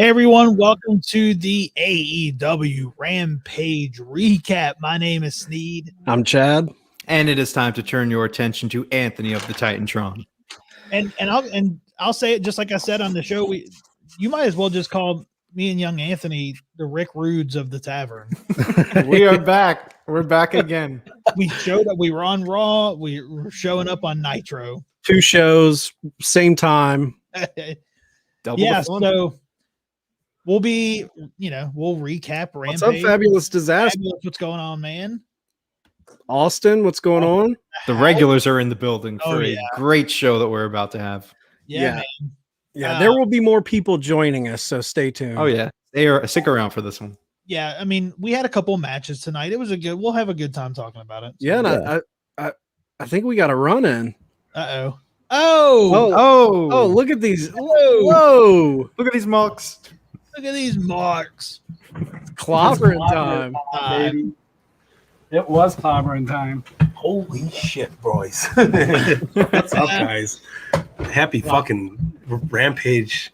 Hey everyone, welcome to the AEW Rampage recap. My name is Sneed. I'm Chad. And it is time to turn your attention to Anthony of the Titantron. And I'll say it just like I said on the show. You might as well just call me and young Anthony the Rick Rudes of the Tavern. We are back. We're back again. We showed up. We were on Raw. We were showing up on Nitro. 2 shows, same time. Yeah, so we'll be, we'll recap Rampage. What's up, Fabulous Disaster? Fabulous, what's going on, man? Austin, what's going on? The regulars are in the building for a great show that we're about to have. Yeah, man. Yeah, there will be more people joining us, so stay tuned. Oh, yeah. Stick around for this one. Yeah, I mean, we had a couple matches tonight. We'll have a good time talking about it. So. Yeah, and I think we got a run in. Uh-oh. Oh, look at these. Whoa. Look at these marks. Look at these marks. Clobbering time. Baby. It was clobbering time. Holy shit, boys. What's up, guys? Happy fucking Rampage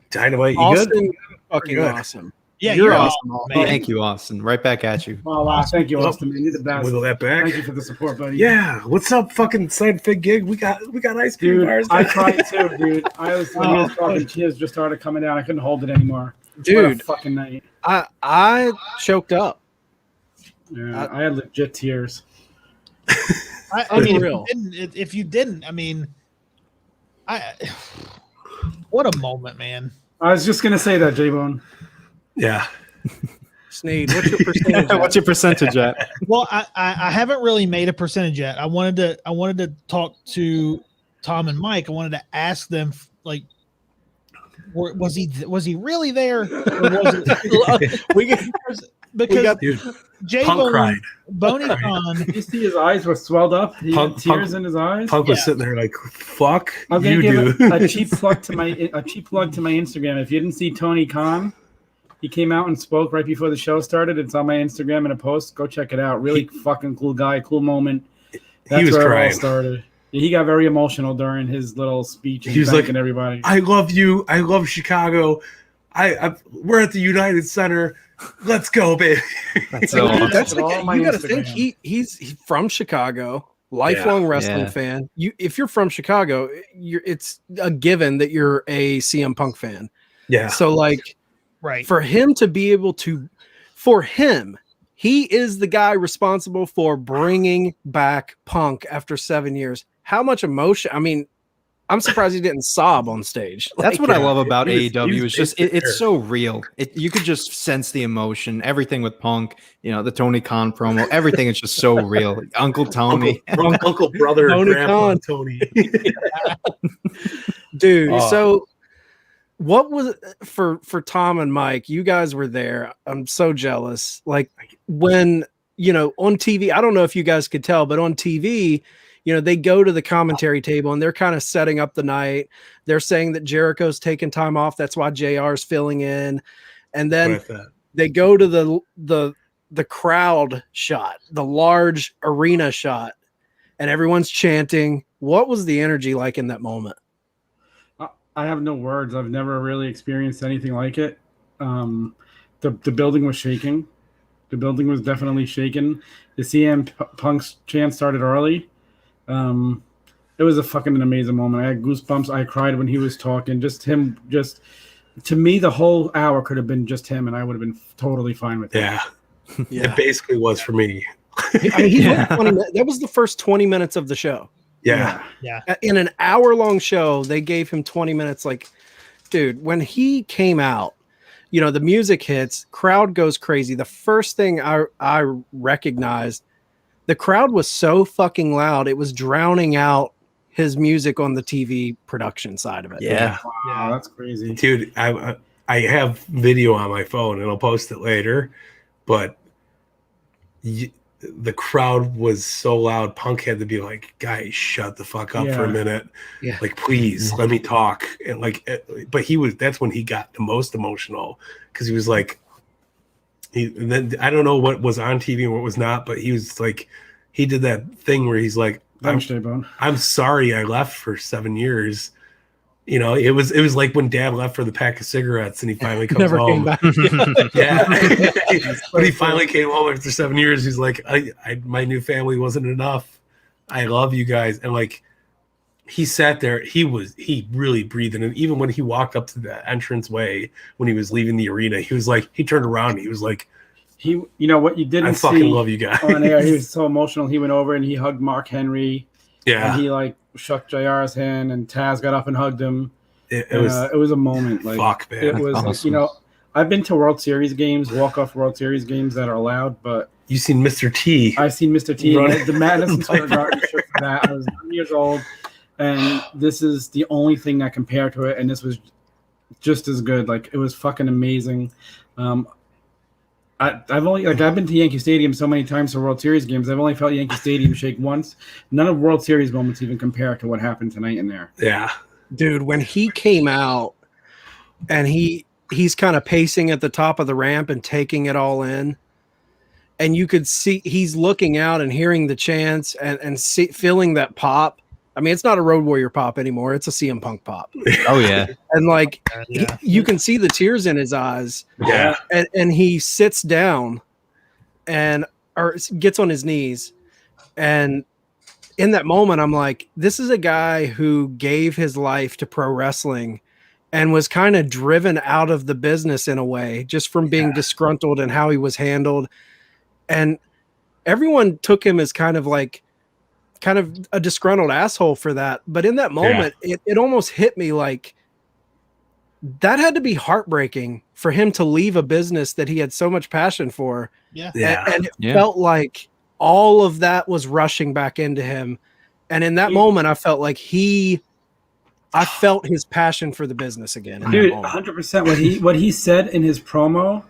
Dynamite. You Austin, good? Fucking good. awesome. Yeah, you're awesome, man. Thank you, Austin. Right back at you. Oh, wow. Thank you, Austin. Man. You're the best. Wiggle that back. Thank you for the support, buddy. Yeah. What's up, fucking side fig gig? We got ice cream Dude, bars. I tried too, dude. When he was talking, tears just started coming down. I couldn't hold it anymore. Dude, what a fucking night. I choked up. Yeah, I had legit tears. I mean, if you didn't, what a moment, man. I was just gonna say that, J-Bone. Yeah. Sneed, what's your percentage? What's your percentage at? Well, I haven't really made a percentage yet. I wanted to talk to Tom and Mike. I wanted to ask them, like, was he really there? Or was it, because Punk cried. Boney Con. You see his eyes were swelled up. He had tears in his eyes. Punk was sitting there like, fuck I'm gonna you, give dude. a cheap plug to my Instagram. If you didn't see Tony Khan, he came out and spoke right before the show started. It's on my Instagram in a post. Go check it out. Really fucking cool guy, cool moment. That's he was where crying. It all started. Yeah, he got very emotional during his little speech. And he was like, everybody. I love you. I love Chicago. We're at the United Center. Let's go, baby. That's all my you got to Instagram. think he's from Chicago, lifelong wrestling fan. If you're from Chicago, it's a given that you're a CM Punk fan. Yeah. So like, Right. for him to be able to, he is the guy responsible for bringing back Punk after 7 years. How much emotion? I mean, I'm surprised he didn't sob on stage. That's what I love about he was- AEW. Is just it's so real. You could just sense the emotion. Everything with Punk, the Tony Khan promo, everything is just so real. Uncle Tony, Uncle brother, Tony grandpa, Khan. Tony. Dude, so what was for Tom and Mike? You guys were there. I'm so jealous. Like when, on TV, I don't know if you guys could tell, but on TV, they go to the commentary table and they're kind of setting up the night. They're saying that Jericho's taking time off. That's why JR's filling in. And then they go to the crowd shot, the large arena shot, and everyone's chanting. What was the energy like in that moment? I have no words. I've never really experienced anything like it. The building was shaking. The building was definitely shaking. The CM Punk's chant started early. It was a fucking amazing moment. I had goosebumps. I cried when he was talking. To me, the whole hour could have been just him, and I would have been totally fine with it. Yeah. It basically was for me. That was the first 20 minutes of the show. Yeah. In an hour-long show, they gave him 20 minutes. Like, dude, when he came out, the music hits, crowd goes crazy. The first thing I recognized, the crowd was so fucking loud, it was drowning out his music on the TV production side of it. Yeah. Wow, that's crazy. Dude, I have video on my phone and I'll post it later, but the crowd was so loud. Punk had to be like, guys, shut the fuck up for a minute. Yeah. Like, please let me talk. And but that's when he got the most emotional, because he was like, then I don't know what was on TV and what was not, but he was like, he did that thing where he's like, I'm sorry I left for 7 years. You know, it was like when Dad left for the pack of cigarettes and he finally comes Never home. came back. Yeah. But he finally came home after 7 years. He's like, my new family wasn't enough. I love you guys. And like, he sat there. He really breathed. And even when he walked up to the entrance way, when he was leaving the arena, he was like, he turned around. And he was like, you know what you didn't see. I fucking love you guys. On air, he was so emotional. He went over and he hugged Mark Henry. Yeah. And he like shook JR's hand, and Taz got up and hugged him. It was a moment. Like, fuck, man. It was awesome. like, you know, I've been to World Series games, walk-off World Series games that are allowed, but You've seen Mr. T. I've seen Mr. T. Running. The Madison Square Garden shirt for that. I was 9 years old, and this is the only thing that compared to it, and this was just as good. Like, it was fucking amazing. I've been to Yankee Stadium so many times for World Series games. I've only felt Yankee Stadium shake once. None of World Series moments even compare to what happened tonight in there. Yeah. Dude, when he came out and he's kind of pacing at the top of the ramp and taking it all in, and you could see he's looking out and hearing the chants and feeling that pop. I mean, it's not a Road Warrior pop anymore. It's a CM Punk pop. Oh yeah. And like, Yeah. you can see the tears in his eyes. Yeah. And he sits down or gets on his knees. And in that moment, I'm like, this is a guy who gave his life to pro wrestling and was kind of driven out of the business in a way, just from being disgruntled and how he was handled. And everyone took him as kind of a disgruntled asshole for that. But in that moment, it almost hit me like that had to be heartbreaking for him to leave a business that he had so much passion for. Yeah. And it felt like all of that was rushing back into him. And in that moment, I felt like I felt his passion for the business again. Dude, 100%. What he said in his promo,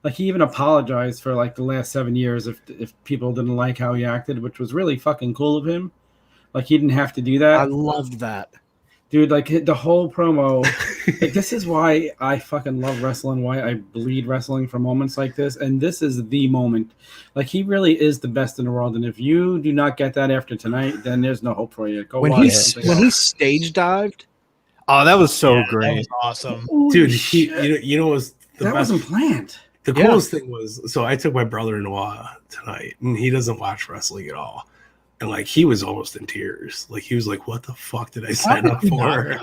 like, he even apologized for like the last 7 years if people didn't like how he acted, which was really fucking cool of him. Like, he didn't have to do that. I loved that. Dude, like, the whole promo, like, this is why I fucking love wrestling, why I bleed wrestling for moments like this, and this is the moment. Like, he really is the best in the world, and if you do not get that after tonight, then there's no hope for you. Go When watch he something when else. he stage dived, Oh, that was so That great. was awesome. Dude, Shit. you know what was the that best? wasn't planned. The coolest thing was, so I took my brother-in-law tonight, and he doesn't watch wrestling at all. And like, he was almost in tears. Like, he was like, "What the fuck did I sign up for?"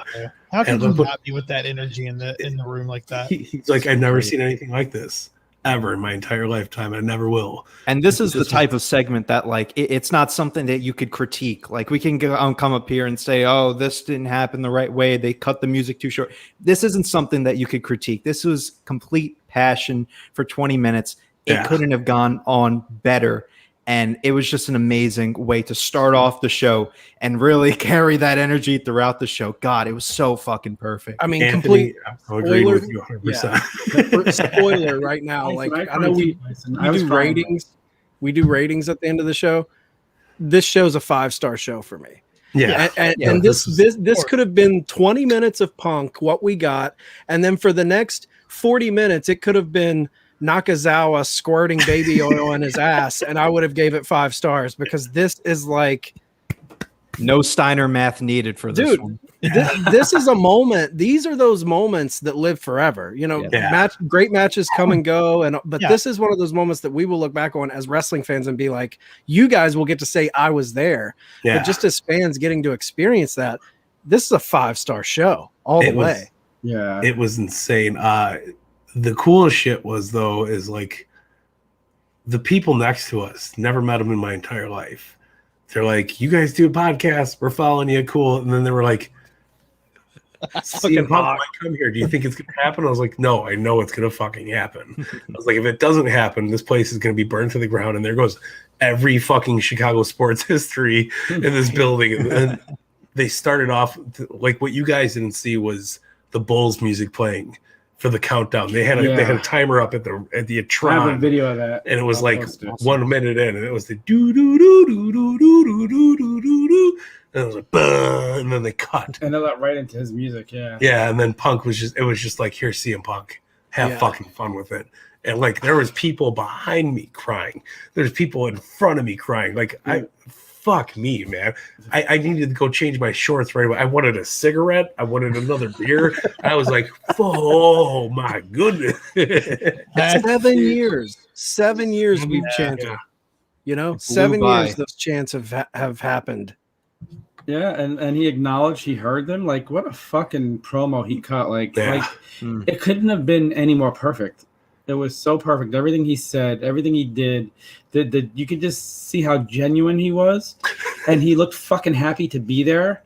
How can And you look- not be with that energy in the room like that? He's like, "I've never seen anything like this ever in my entire lifetime. I never will." And this is the type of segment that, like, it's not something that you could critique. Like, we can come up here and say, "Oh, this didn't happen the right way. They cut the music too short." This isn't something that you could critique. This was complete passion for 20 minutes. It couldn't have gone on better. And it was just an amazing way to start off the show and really carry that energy throughout the show. God, it was so fucking perfect. I mean, Anthony, complete I'm agreeing with you 100%. spoiler right now. Like, I know we do ratings. We do ratings at the end of the show. This show's a 5-star show for me. Yeah. And this could have been 20 minutes of Punk, what we got. And then for the next 40 minutes, it could have been Nakazawa squirting baby oil in his ass, and I would have gave it 5 stars, because this is like, no Steiner math needed for this one. This is a moment. These are those moments that live forever. You know, great matches come and go, but this is one of those moments that we will look back on as wrestling fans and be like, you guys will get to say I was there. Yeah. But just as fans getting to experience that, this is a 5-star show all the way. Yeah, it was insane. The coolest shit was, though, is like, the people next to us, never met them in my entire life. They're like, "You guys do a podcast, we're following you, cool." And then they were like, "CM Punk might come here. Do you think it's gonna happen?" I was like, "No, I know it's gonna fucking happen." I was like, "If it doesn't happen, this place is gonna be burned to the ground." And there goes every fucking Chicago sports history in this building. And they started off like, what you guys didn't see was the Bulls music playing for the countdown. They had a timer up at the Tron. I have a video of that, and it was like post it. 1 minute in, and it was the do do do do do do do do do do do, and it was like, bah, and then they cut. And they let right into his music, Yeah, and then Punk was just like, "Here's CM Punk, have fucking fun with it." And like, there was people behind me crying. There's people in front of me crying. Like, fuck me, man. I needed to go change my shorts right away. I wanted a cigarette. I wanted another beer. I was like, oh my goodness. 7 years. 7 years we've chanted. Yeah. You know, It blew 7 by. years those chants have happened. Yeah, and he acknowledged he heard them. Like, what a fucking promo he cut. Like it couldn't have been any more perfect. It was so perfect. Everything he said, everything he did, you could just see how genuine he was, and he looked fucking happy to be there.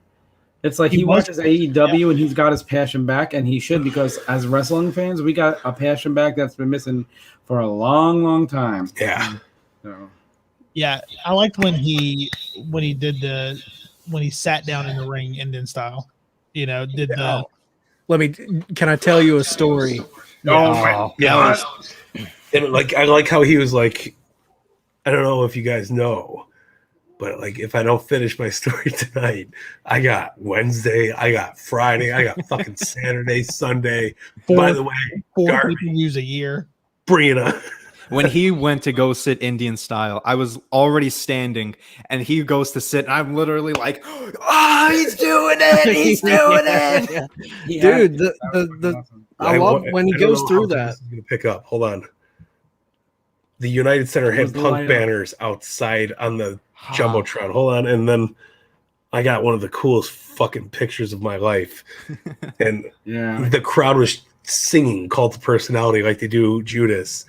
It's like he watches AEW and he's got his passion back, and he should, because as wrestling fans, we got a passion back that's been missing for a long, long time. Yeah. So. Yeah, I liked when he sat down in the ring Indian style. You know, Can I tell you a story? Oh, yeah. And like, I like how he was like, I don't know if you guys know, but like, if I don't finish my story tonight, I got Wednesday, I got Friday, I got fucking Saturday, Sunday. By the way, 4 Darby, pay-per-views a year. bring it on. When he went to go sit Indian style, I was already standing, and he goes to sit, and I'm literally like, "Oh, he's doing it! He's doing it!" Dude, I love when he goes through that. This is gonna pick up. Hold on. The United Center had Punk banners outside on the Jumbotron. Hold on, and then I got one of the coolest fucking pictures of my life, and the crowd was singing "Cult of Personality" like they do Judas.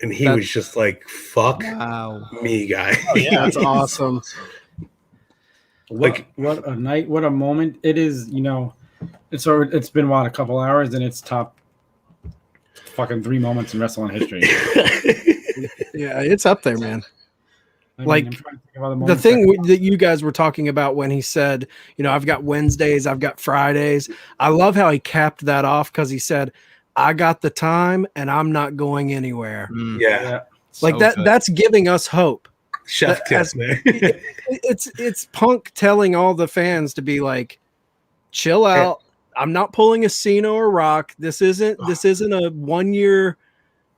And he was just like, fuck me, guy. Oh, yeah, that's awesome. What a night, what a moment. It is, you know, it's been, a couple hours, and it's top fucking 3 moments in wrestling history. Yeah, it's up there, man. The thing that you guys were talking about when he said, you know, I've got Wednesdays, I've got Fridays. I love how he capped that off, because he said, I got the time and I'm not going anywhere. Yeah. Like So that good. that's giving us hope. Chef kiss, man. It's Punk telling all the fans to be like, chill out. I'm not pulling a Cena or Rock. This isn't a 1 year,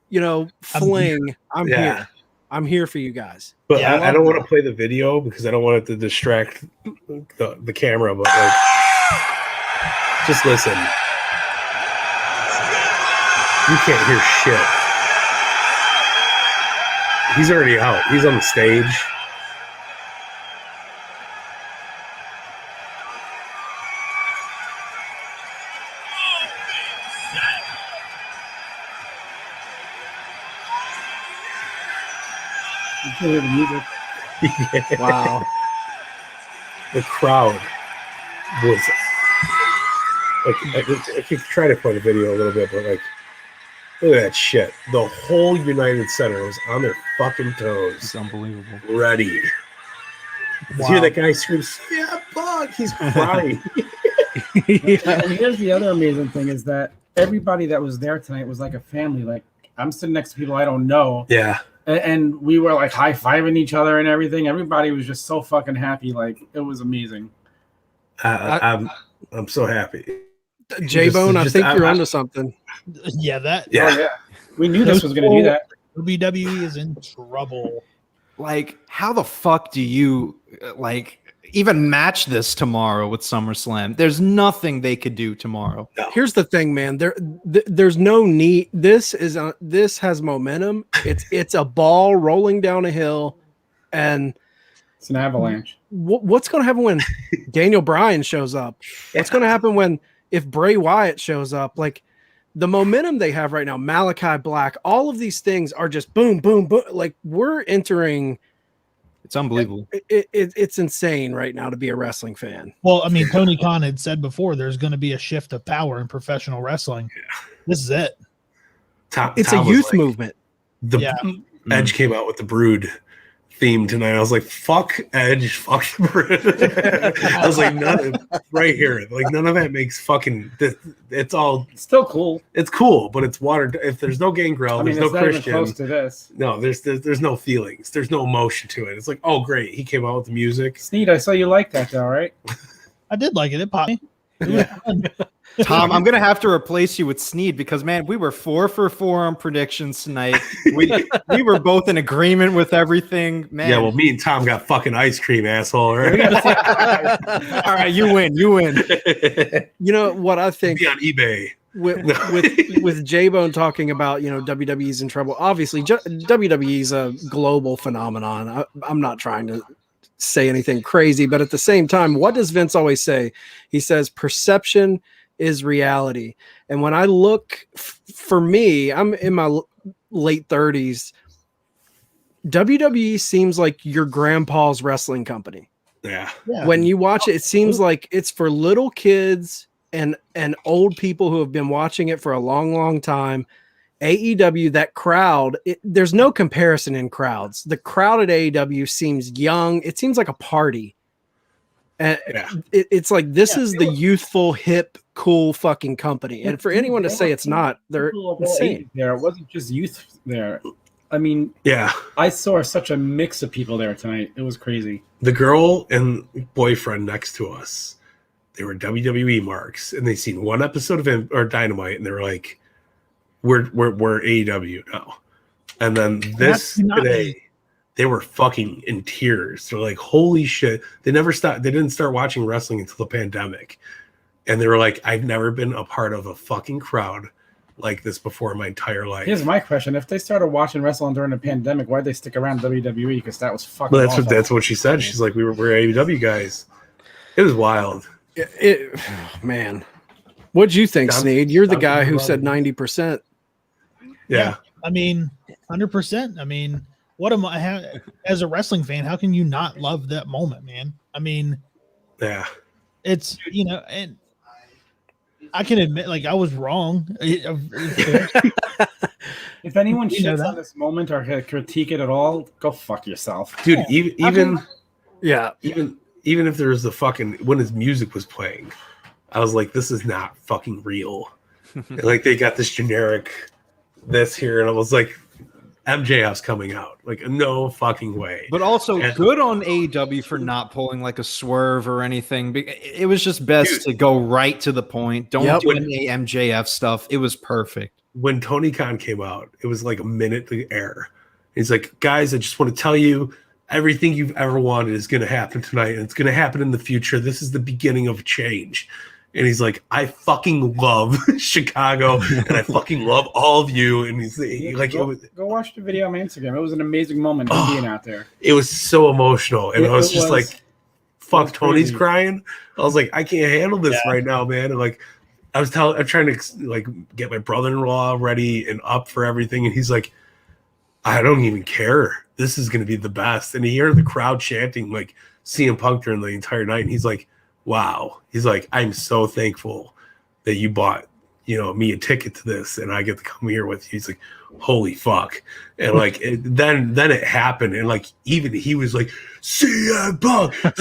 you know, fling. I'm here. I'm here for you guys. But I don't want to play the video because I don't want it to distract the camera, but like, just listen. You can't hear shit. He's already out. He's on the stage. You can't hear the music. Wow. The crowd was like, I could try to play the video a little bit, but like, look at that shit. The whole United Center was on their fucking toes. It's unbelievable. Ready. You hear that guy scream, yeah, Punk! He's crying. And here's the other amazing thing is that everybody that was there tonight was like a family. Like, I'm sitting next to people I don't know. Yeah. And we were like high-fiving each other and everything. Everybody was just so fucking happy. Like, it was amazing. I'm so happy. J-Bone, I think you're onto something. Yeah, Yeah. We knew this was going to do that. WWE is in trouble. Like, how the fuck do you even match this tomorrow with SummerSlam? There's nothing they could do tomorrow. No. Here's the thing, man. There's no need. This has momentum. It's a ball rolling down a hill, and It's an avalanche. what's going to happen when Daniel Bryan shows up? What's going to happen if Bray Wyatt shows up? Like, the momentum they have right now, Malachi Black, all of these things are just boom, boom, boom. Like, we're entering. It's unbelievable. It's insane right now to be a wrestling fan. Well, I mean, Tony Khan had said before there's going to be a shift of power in professional wrestling. This is it. It's a youth movement. Edge came out with the Brood theme tonight. I was like, fuck Edge, fuck Brood. I was like, right here. Like, none of that makes fucking. It's all. It's still cool. It's cool, but it's watered. If there's no Gangrel, there's no it's not Christian. even close to this. No, there's no feelings. There's no emotion to it. It's like, oh, great. He came out with the music. Sneed, I saw you like that, though, right? I did like it. It popped me. It was fun. Tom, I'm gonna have to replace you with Sneed because man, we were 4 for 4 on predictions tonight. We were both in agreement with everything. Man, Yeah, well, me and Tom got fucking ice cream, asshole. Right? all right, you win. You know what I think Be on eBay. with J-Bone talking about, WWE's in trouble. Obviously, WWE's a global phenomenon. I'm not trying to say anything crazy, but at the same time, what does Vince always say? He says perception is reality. And when I look, for me, I'm in my late 30s. WWE seems like your grandpa's wrestling company. Yeah. When you watch it, it seems like it's for little kids and old people who have been watching it for a long, long time. AEW, that crowd, there's no comparison in crowds. The crowd at AEW seems young. It seems like a party. And it's like, this is the youthful, hip, cool fucking company. And for anyone to say it's not, they're insane. There, it wasn't just youth there. I mean, Yeah. I saw such a mix of people there tonight. It was crazy. The girl and boyfriend next to us, they were WWE marks, and they seen one episode of Dynamite, and they were like, "We're AEW now." And then this today, they were fucking in tears. They're like, "Holy shit!" They never stopped. They didn't start watching wrestling until the pandemic, and they were like, "I've never been a part of a fucking crowd like this before in my entire life." Here's my question: if they started watching wrestling during the pandemic, why'd they stick around WWE? Because that was fucking. Well, awesome. that's what she said. She's like, we're AEW guys. It was wild. Man, what'd you think, Tom- Sneed? You're the Tom- guy who said 90%. Yeah. I mean, 100%. I mean, what am I as a wrestling fan? How can you not love that moment, man? I mean, Yeah. it's and I can admit, like, I was wrong. If anyone You know shits that. on this moment or critique it at all, go fuck yourself. Dude, even if there was the fucking when his music was playing, I was like, this is not fucking real. And, like, they got this generic this here, and I was like, MJF's coming out. Like, no fucking way. But also And- good on AEW for not pulling like a swerve or anything. It was just best to go right to the point. Don't do any MJF stuff. It was perfect. When Tony Khan came out, it was like a minute to air. He's like, guys, I just want to tell you, everything you've ever wanted is going to happen tonight, and it's going to happen in the future. This is the beginning of change. And he's like, I fucking love Chicago, and I fucking love all of you. And he's like, go watch the video on my Instagram. It was an amazing moment being out there. it was so emotional. And I was just like, fuck, Tony's crazy. crying. I was like, I can't handle this right now, man. And like, I'm trying to like get my brother-in-law ready and up for everything. And he's like, I don't even care. This is going to be the best. And you hear the crowd chanting like CM Punk during the entire night. And he's like, wow. He's like, I'm so thankful that you bought, me a ticket to this and I get to come here with you. He's like, holy fuck. And like, then it happened. And like, even he was like, CM Punk, like,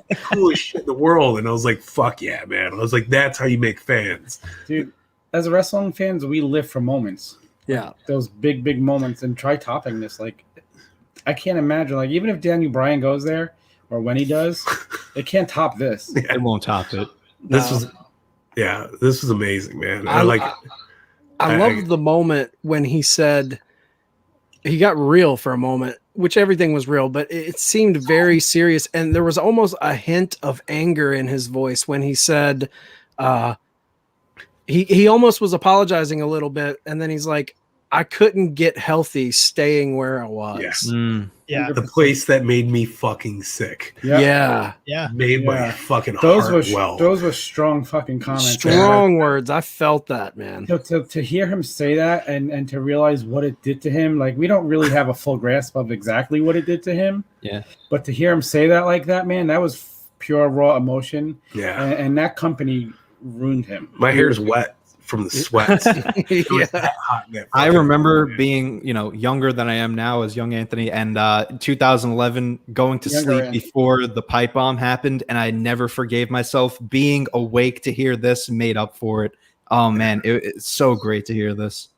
the coolest shit in the world. And I was like, fuck yeah, man. I was like, that's how you make fans. Dude, as wrestling fans, we live for moments. Yeah. Those big moments, and try topping this. Like, I can't imagine, like, even if Daniel Bryan goes there or when he does, it can't top this. It won't top it. This was amazing, man. I I love the moment when he said he got real for a moment, which everything was real, but it seemed very serious. And there was almost a hint of anger in his voice when he said, he almost was apologizing a little bit. And then he's like, I couldn't get healthy staying where I was. Yeah. the place that made me fucking sick. Yeah. Made my fucking Those heart well. those were strong fucking comments. Strong words. I felt that, man. To hear him say that and to realize what it did to him, like, we don't really have a full grasp of exactly what it did to him. Yeah. But to hear him say that like that, man, that was pure raw emotion. Yeah. And that company ruined him. My hair's wet from the sweat. It was that hot in that I fucking remember room, man. being, younger than I am now as young Anthony, and 2011 going to Younger sleep Anthony. before the pipe bomb happened, and I never forgave myself. Being awake to hear this made up for it. Oh man, it's so great to hear this.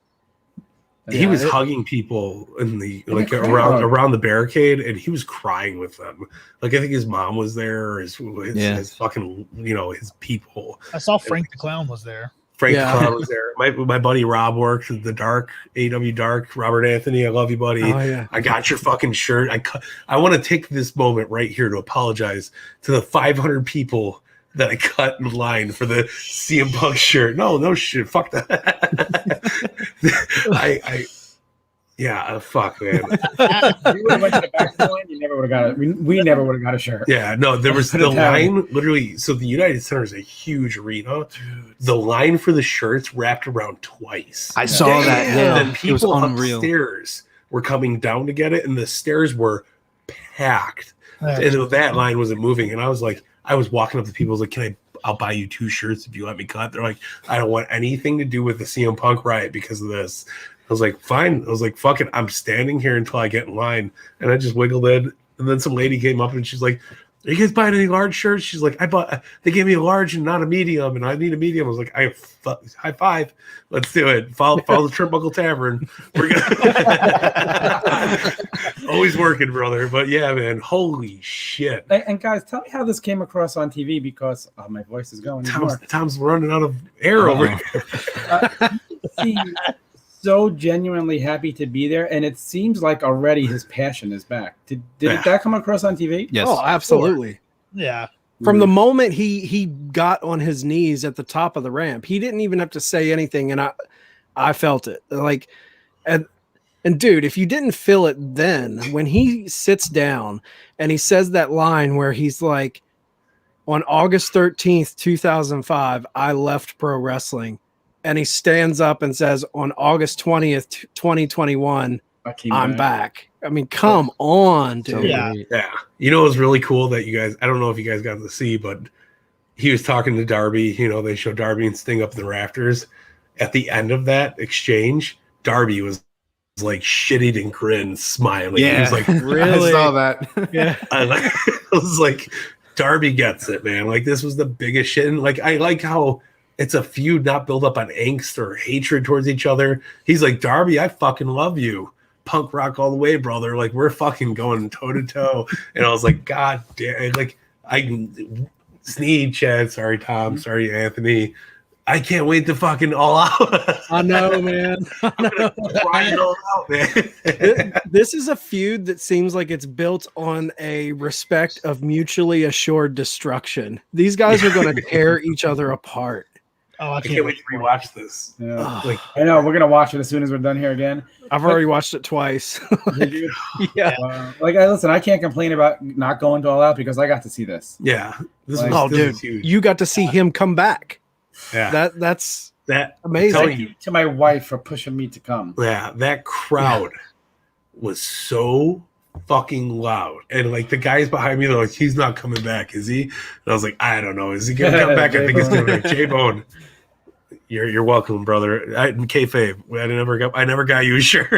He was hugging people in the around the barricade, and he was crying with them. Like I think his mom was there, his fucking his people. I saw Frank the Clown was there. Frank the Clown was there. My buddy Rob worked at the Dark, AEW Dark. Robert Anthony, I love you, buddy. Oh, yeah. I got your fucking shirt. I want to take this moment right here to apologize to the 500 people that I cut in line for the CM Punk shirt. No shit. Fuck that. Fuck, man. We would have went to the back line. You never would have got it. We never would have got a shirt. Yeah, no, there was the line literally. So the United Center is a huge arena. The line for the shirts wrapped around twice. I saw that. Yeah, and then people upstairs were coming down to get it, and the stairs were packed. And that line wasn't moving. And I was walking up to people. I was like, I'll buy you 2 shirts if you let me cut. They're like, I don't want anything to do with the CM Punk riot because of this. I was like, fine. I was like, fuck it. I'm standing here until I get in line. And I just wiggled in. And then some lady came up and she's like, are you guys buying any large shirts? She's like, they gave me a large and not a medium, and I need a medium. I was like, high five. Let's do it. Follow the Turnbuckle Tavern. We're gonna always working, brother. But yeah, man, holy shit. And guys, tell me how this came across on TV because my voice is going. Tom's running out of air over here. He's so genuinely happy to be there, and it seems like already his passion is back. Did that come across on TV? Yes. Oh, absolutely. Yeah. From the moment he got on his knees at the top of the ramp, he didn't even have to say anything, and I felt it. Like, and dude, if you didn't feel it then, when he sits down and he says that line where he's like, on August 13th, 2005, I left pro wrestling. And he stands up and says, on August 20th, 2021, I'm back. I mean, come on, dude. Yeah. You know, it was really cool that you guys, I don't know if you guys got to see, but he was talking to Darby. They showed Darby and Sting up in the rafters. At the end of that exchange, Darby was like shitted and grinned, smiling. Yeah. He was like, really? I saw that. Yeah. I was like, Darby gets it, man. Like, this was the biggest shit. And like, I like how it's a feud not built up on angst or hatred towards each other. He's like, Darby, I fucking love you. Punk rock all the way, brother. Like, we're fucking going toe to toe. And I was like, God damn. Like, Sneed, Chad, sorry, Tom, sorry, Anthony. I can't wait to fucking all out. I know, man. It all out, man. This is a feud that seems like it's built on a respect of mutually assured destruction. These guys are going to tear each other apart. Oh, I can't wait to rewatch this. Yeah. I know we're gonna watch it as soon as we're done here again. I've already watched it twice. Did you? Yeah. Listen, I can't complain about not going to All Out because I got to see this. Yeah. This was huge. You got to see him come back. Yeah. That's amazing. Thank you to my wife for pushing me to come. Yeah, that crowd was so fucking loud, and like the guys behind me, they're like, he's not coming back, is he? And I was like, I don't know, is he gonna come back? I think he's gonna be J-Bone. You're welcome, brother. Kayfabe, I never got you a shirt.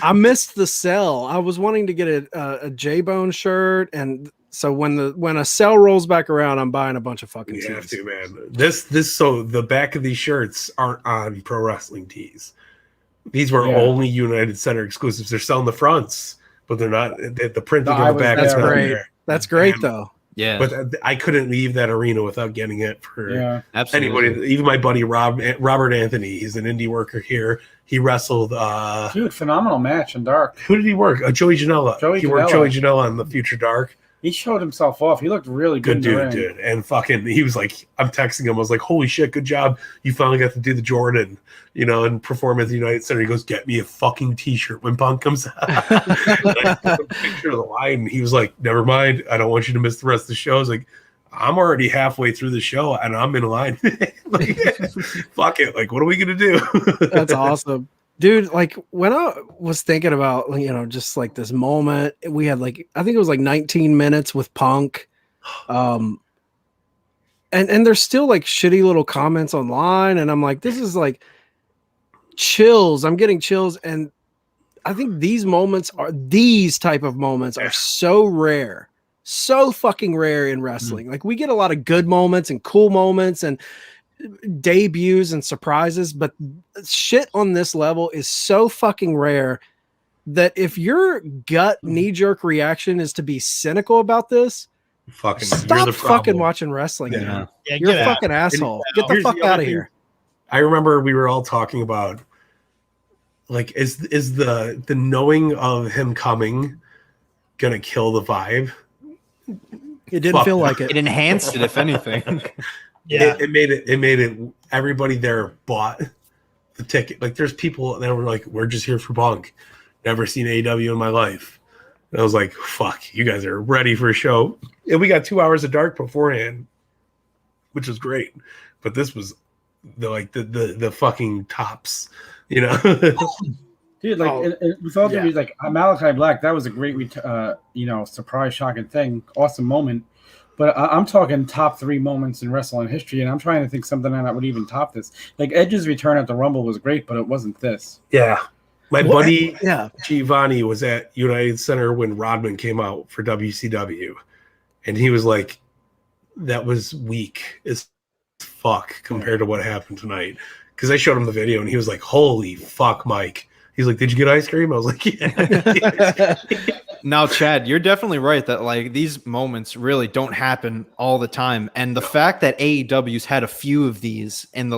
I missed the sell. I was wanting to get a J-Bone shirt, and so when a sell rolls back around, I'm buying a bunch of fucking tees. You have to, man. So the back of these shirts aren't on Pro Wrestling Tees. These were only United Center exclusives. They're selling the fronts, but they're not. The printing on the back is not there. That's great, though. Yeah, but I couldn't leave that arena without getting it for anybody. Even my buddy Robert Anthony. He's an indie worker here. He wrestled. Dude, phenomenal match in Dark. Who did he work? Joey Janela. He worked Joey Janela in the Future Dark. He showed himself off. He looked really good. Good dude. And fucking, he was like, I'm texting him. I was like, holy shit, good job. You finally got to do the Jordan, and perform at the United Center. He goes, get me a fucking t-shirt when Punk comes out. I took a picture of the line. And he was like, never mind. I don't want you to miss the rest of the show. I was like, I'm already halfway through the show and I'm in line. Like, fuck it. Like, what are we going to do? That's awesome. Dude, like when I was thinking about, just like this moment, we had like, I think it was like 19 minutes with Punk. And there's still like shitty little comments online. And I'm like, this is like chills. I'm getting chills. And I think these type of moments are so rare, so fucking rare in wrestling. Like we get a lot of good moments and cool moments. And debuts and surprises, but shit on this level is so fucking rare that if your gut knee-jerk reaction is to be cynical about this, You're stop the fucking problem. watching wrestling. Yeah. Man. Yeah, You're a get out. fucking asshole. Get the Here's fuck the other out of thing. here. I remember we were all talking about, like, is the knowing of him coming gonna kill the vibe? It didn't Fuck feel no. like It it. enhanced it, if anything. Yeah. It made it everybody there bought the ticket. Like, there's people that were like, we're just here for Punk. Never seen AEW in my life. And I was like, fuck, you guys are ready for a show. And we got 2 hours of dark beforehand, which was great. But this was the fucking tops, you know. Dude, like with all due like Malachi Black, that was a great, surprise, shocking thing, awesome moment. But I'm talking top 3 moments in wrestling history, and I'm trying to think something that would even top this. Like Edge's return at the Rumble was great, but it wasn't this. Yeah. My buddy Yeah. Giovanni was at United Center when Rodman came out for WCW, and he was like, that was weak as fuck compared to what happened tonight. Because I showed him the video, and he was like, holy fuck, Mike. He's like, did you get ice cream? I was like, yeah. Now, Chad, you're definitely right that like these moments really don't happen all the time. And the fact that AEW's had a few of these, and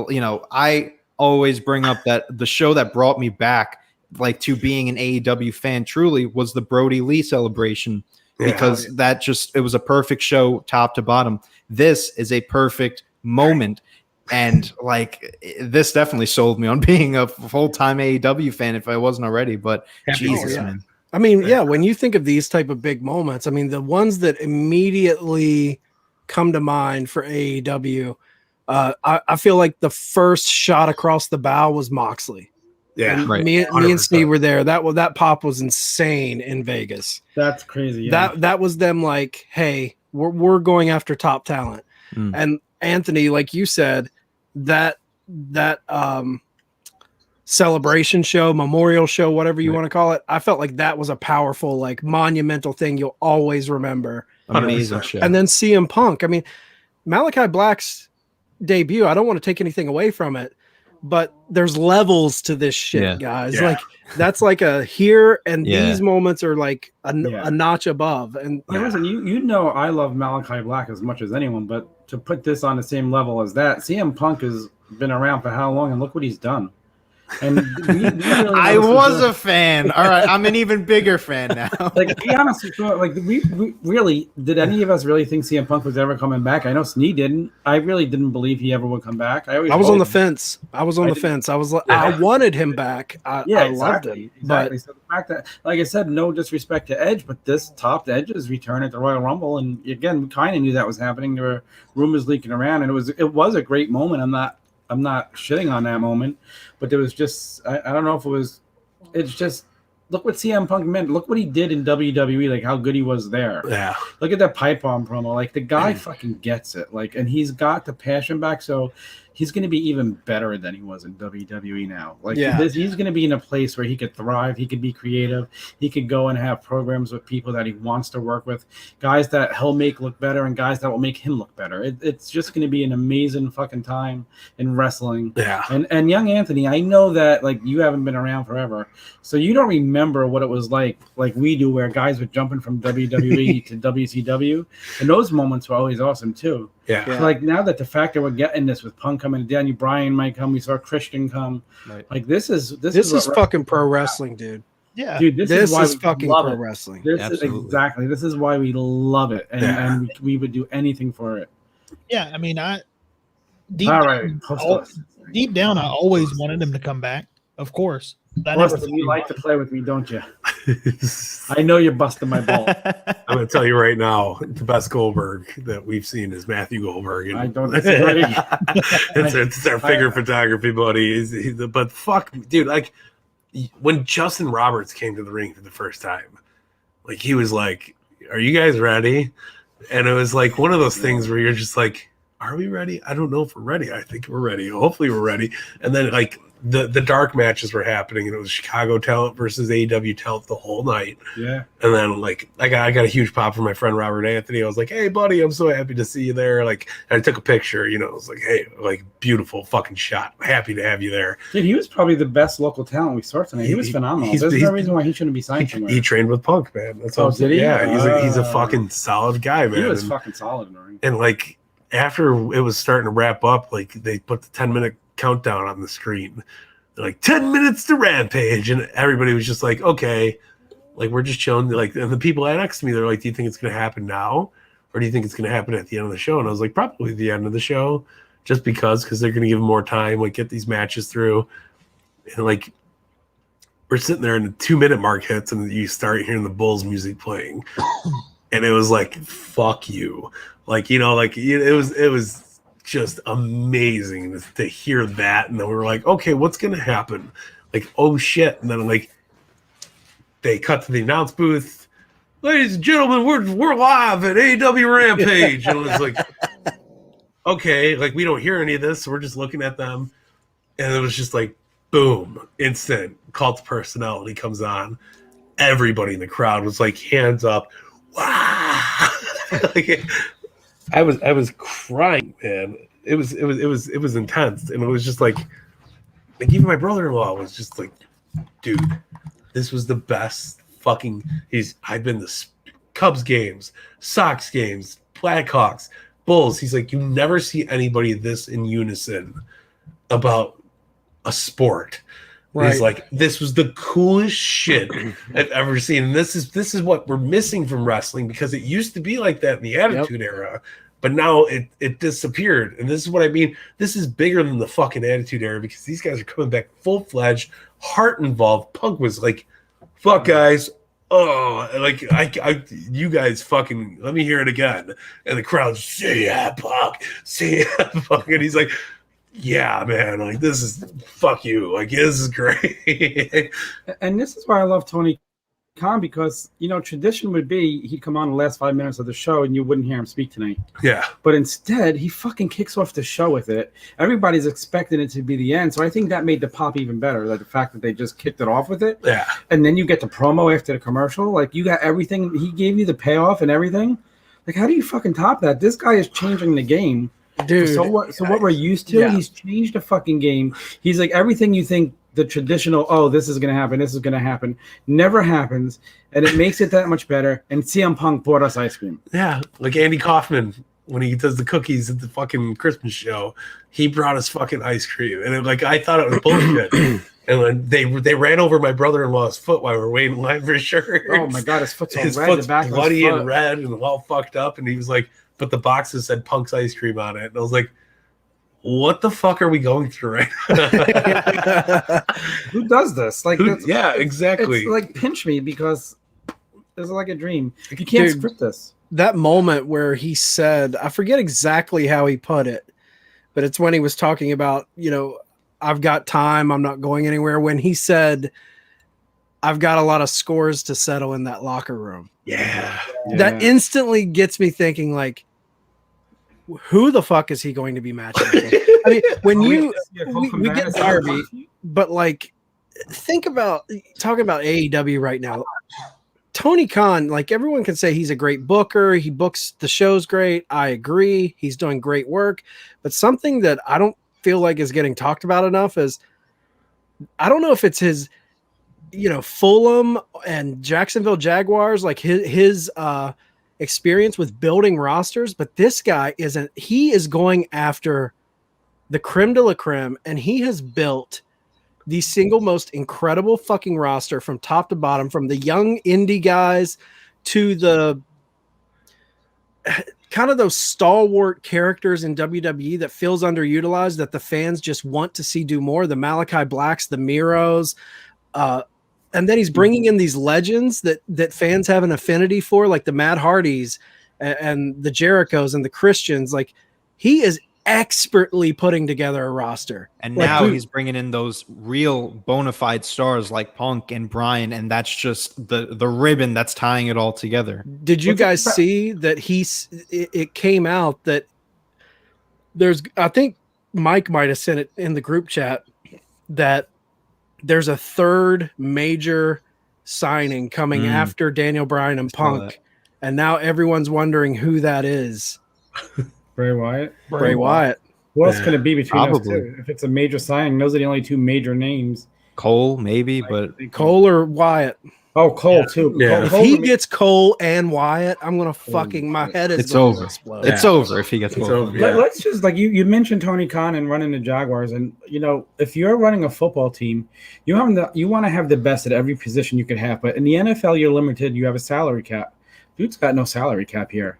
I always bring up that the show that brought me back like to being an AEW fan truly was the Brody Lee celebration, because it was a perfect show top to bottom. This is a perfect moment. And like this definitely sold me on being a full-time AEW fan if I wasn't already. But Jesus, man. I mean, yeah, when you think of these type of big moments, I mean, the ones that immediately come to mind for AEW, I feel like the first shot across the bow was Moxley. Yeah, and right. Me and Steve were there. That pop was insane in Vegas. That's crazy. Yeah. That was them like, hey, we're going after top talent. And Anthony, like you said, that celebration show, memorial show, whatever you want to call it, I felt like that was a powerful, like monumental thing you'll always remember. Amazing show. And then CM Punk. I mean, Malachi Black's debut, I don't want to take anything away from it, but there's levels to this shit, guys. Yeah. Like that's like a here, and these moments are like a notch above. And listen, you know I love Malachi Black as much as anyone, but to put this on the same level as that, CM Punk has been around for how long, and look what he's done. And we really I was a fan. All right, I'm an even bigger fan now. Like, be honest, like we really did any of us really think CM Punk was ever coming back? I know Snee didn't. I really didn't believe he ever would come back. I was on the fence. I was like, I wanted him back. I loved him. Exactly. So the fact that, like I said, no disrespect to Edge, but this topped Edge's return at the Royal Rumble, and again, we kind of knew that was happening. There were rumors leaking around, and it was a great moment. I'm not shitting on that moment, but there was just I don't know if it's just look what CM Punk meant. Look what he did in WWE, like how good he was there. Yeah. Look at that pipe bomb promo. Like the guy fucking gets it. Like, and he's got the passion back, so he's going to be even better than he was in WWE now. Like he's going to be in a place where he could thrive. He could be creative. He could go and have programs with people that he wants to work with, guys that he'll make look better and guys that will make him look better. It's just going to be an amazing fucking time in wrestling. Yeah. And young Anthony, I know that like you haven't been around forever, so you don't remember what it was like we do, where guys were jumping from WWE to WCW, and those moments were always awesome too. Yeah. So like now that the fact that we're getting this with Punk coming, Daniel Bryan might come, we saw Christian come. Right. Like this is fucking pro wrestling, dude. Yeah, dude, this is why we fucking love pro it. wrestling. This is why we love it, and we would do anything for it. Yeah, I mean, deep down, I always wanted him to come back. Of course, you like to play with me, don't you? I know you're busting my ball. I'm going to tell you right now, the best Goldberg that we've seen is Matthew Goldberg. And I don't disagree. it's our figure photography buddy. But fuck, dude, like when Justin Roberts came to the ring for the first time, like he was like, "Are you guys ready?" And it was like one of those things where you're just like, "Are we ready? I don't know if we're ready. I think we're ready. Hopefully we're ready." And then like the dark matches were happening, and it was Chicago talent versus AEW talent the whole night. Yeah. And then like I got a huge pop from my friend Robert Anthony. I was like, "Hey buddy, I'm so happy to see you there." Like, and I took a picture. You know, I was like, "Hey, like beautiful fucking shot. Happy to have you there." Dude, he was probably the best local talent we saw tonight. He was phenomenal. There's no reason why he shouldn't be signed somewhere. He trained with Punk, man. That's all. Did he? Yeah, he's a fucking solid guy, man. He was fucking solid in the ring. And like after it was starting to wrap up, like they put the 10-minute countdown on the screen. They're like 10 minutes to Rampage, and everybody was just like, okay, like we're just chilling. Like, and the people next to me, they're like, do you think it's going to happen now, or do you think it's going to happen at the end of the show? And I was like, probably the end of the show, just because they're going to give them more time, like get these matches through. And like we're sitting there, and the 2-minute mark hits, and you start hearing the Bulls music playing, and it was like, fuck you, like, you know, like it was just amazing to hear that. And then we were like, okay, what's gonna happen? Like, oh shit. And then like they cut to the announce booth. Ladies and gentlemen, we're live at AEW Rampage. And it was like, okay, like we don't hear any of this, so we're just looking at them. And it was just like, boom, instant cult of personality comes on. Everybody in the crowd was like, hands up. Wow. Like, I was crying, man. It was intense, and it was just like even my brother-in-law was just like, dude, this was the best fucking. I've been to Cubs games, Sox games, Blackhawks, Bulls. He's like, you never see anybody this in unison about a sport. Right. He's like, this was the coolest shit I've ever seen. And this is what we're missing from wrestling, because it used to be like that in the Attitude Era, but now it disappeared. And this is what I mean. This is bigger than the fucking Attitude Era, because these guys are coming back full-fledged, heart involved. Punk was like, fuck guys. Oh, like I you guys fucking let me hear it again. And the crowd's, say yeah, Punk, say yeah, Punk. And he's like, yeah, man, like this is fuck you, like this is great. And this is why I love Tony Khan, because you know tradition would be he'd come on the last 5 minutes of the show and you wouldn't hear him speak tonight. Yeah, but instead he fucking kicks off the show with it. Everybody's expecting it to be the end, so I think that made the pop even better. Like the fact that they just kicked it off with it. Yeah, and then you get the promo after the commercial. Like you got everything. He gave you the payoff and everything. Like how do you fucking top that? This guy is changing the game. Dude, so what we're used to, he's changed the fucking game. He's like everything you think the traditional, oh, this is going to happen, never happens, and it makes it that much better. And CM Punk bought us ice cream. Yeah, like Andy Kaufman, when he does the cookies at the fucking Christmas show, he brought us fucking ice cream. And I thought it was bullshit. And when they ran over my brother-in-law's foot while we were waiting in line for his shirt. Oh my God, his foot's all his red. Foot's the back bloody of his foot. And red and all fucked up. And he was like, but the boxes said Punk's ice cream on it. And I was like, what the fuck are we going through right now? Who does this? Like, yeah, exactly. It's like pinch me, because it's like a dream. You can't script this. That moment where he said, I forget exactly how he put it, but it's when he was talking about, you know, I've got time, I'm not going anywhere. When he said, I've got a lot of scores to settle in that locker room. Yeah. That instantly gets me thinking, like, who the fuck is he going to be matching with? I mean, when we get Darby, but like, talking about AEW right now, Tony Khan, like everyone can say he's a great booker. He books the shows great. I agree. He's doing great work. But something that I don't feel like is getting talked about enough is, I don't know if it's his, you know, Fulham and Jacksonville Jaguars, like his experience with building rosters, but this guy he is going after the creme de la creme, and he has built the single most incredible fucking roster from top to bottom, from the young indie guys to the kind of those stalwart characters in WWE that feels underutilized, that the fans just want to see do more. The Malachi Blacks, the Miros, and then he's bringing in these legends that fans have an affinity for, like the Matt Hardys and the Jerichos and the Christians. Like, he is expertly putting together a roster. And now he's bringing in those real bona fide stars like Punk and Bryan, and that's just the ribbon that's tying it all together. Did you guys see that it came out that I think Mike might have sent it in the group chat, that there's a third major signing coming after Daniel Bryan and Punk, and now everyone's wondering who that is. Bray Wyatt. Bray Wyatt. Who else can it be between those Probably. two? If it's a major signing, those are the only two major names. Cole, maybe, but Cole or Wyatt. Oh, Cole too. Yeah. If he gets Cole and Wyatt, I'm gonna fucking my head is it's gonna over. explode. It's over if he gets It's Cole. over. Yeah. Let's just like you mentioned Tony Khan and running the Jaguars, and if you're running a football team, you want to have the best at every position you could have. But in the NFL, you're limited. You have a salary cap. Dude's got no salary cap here.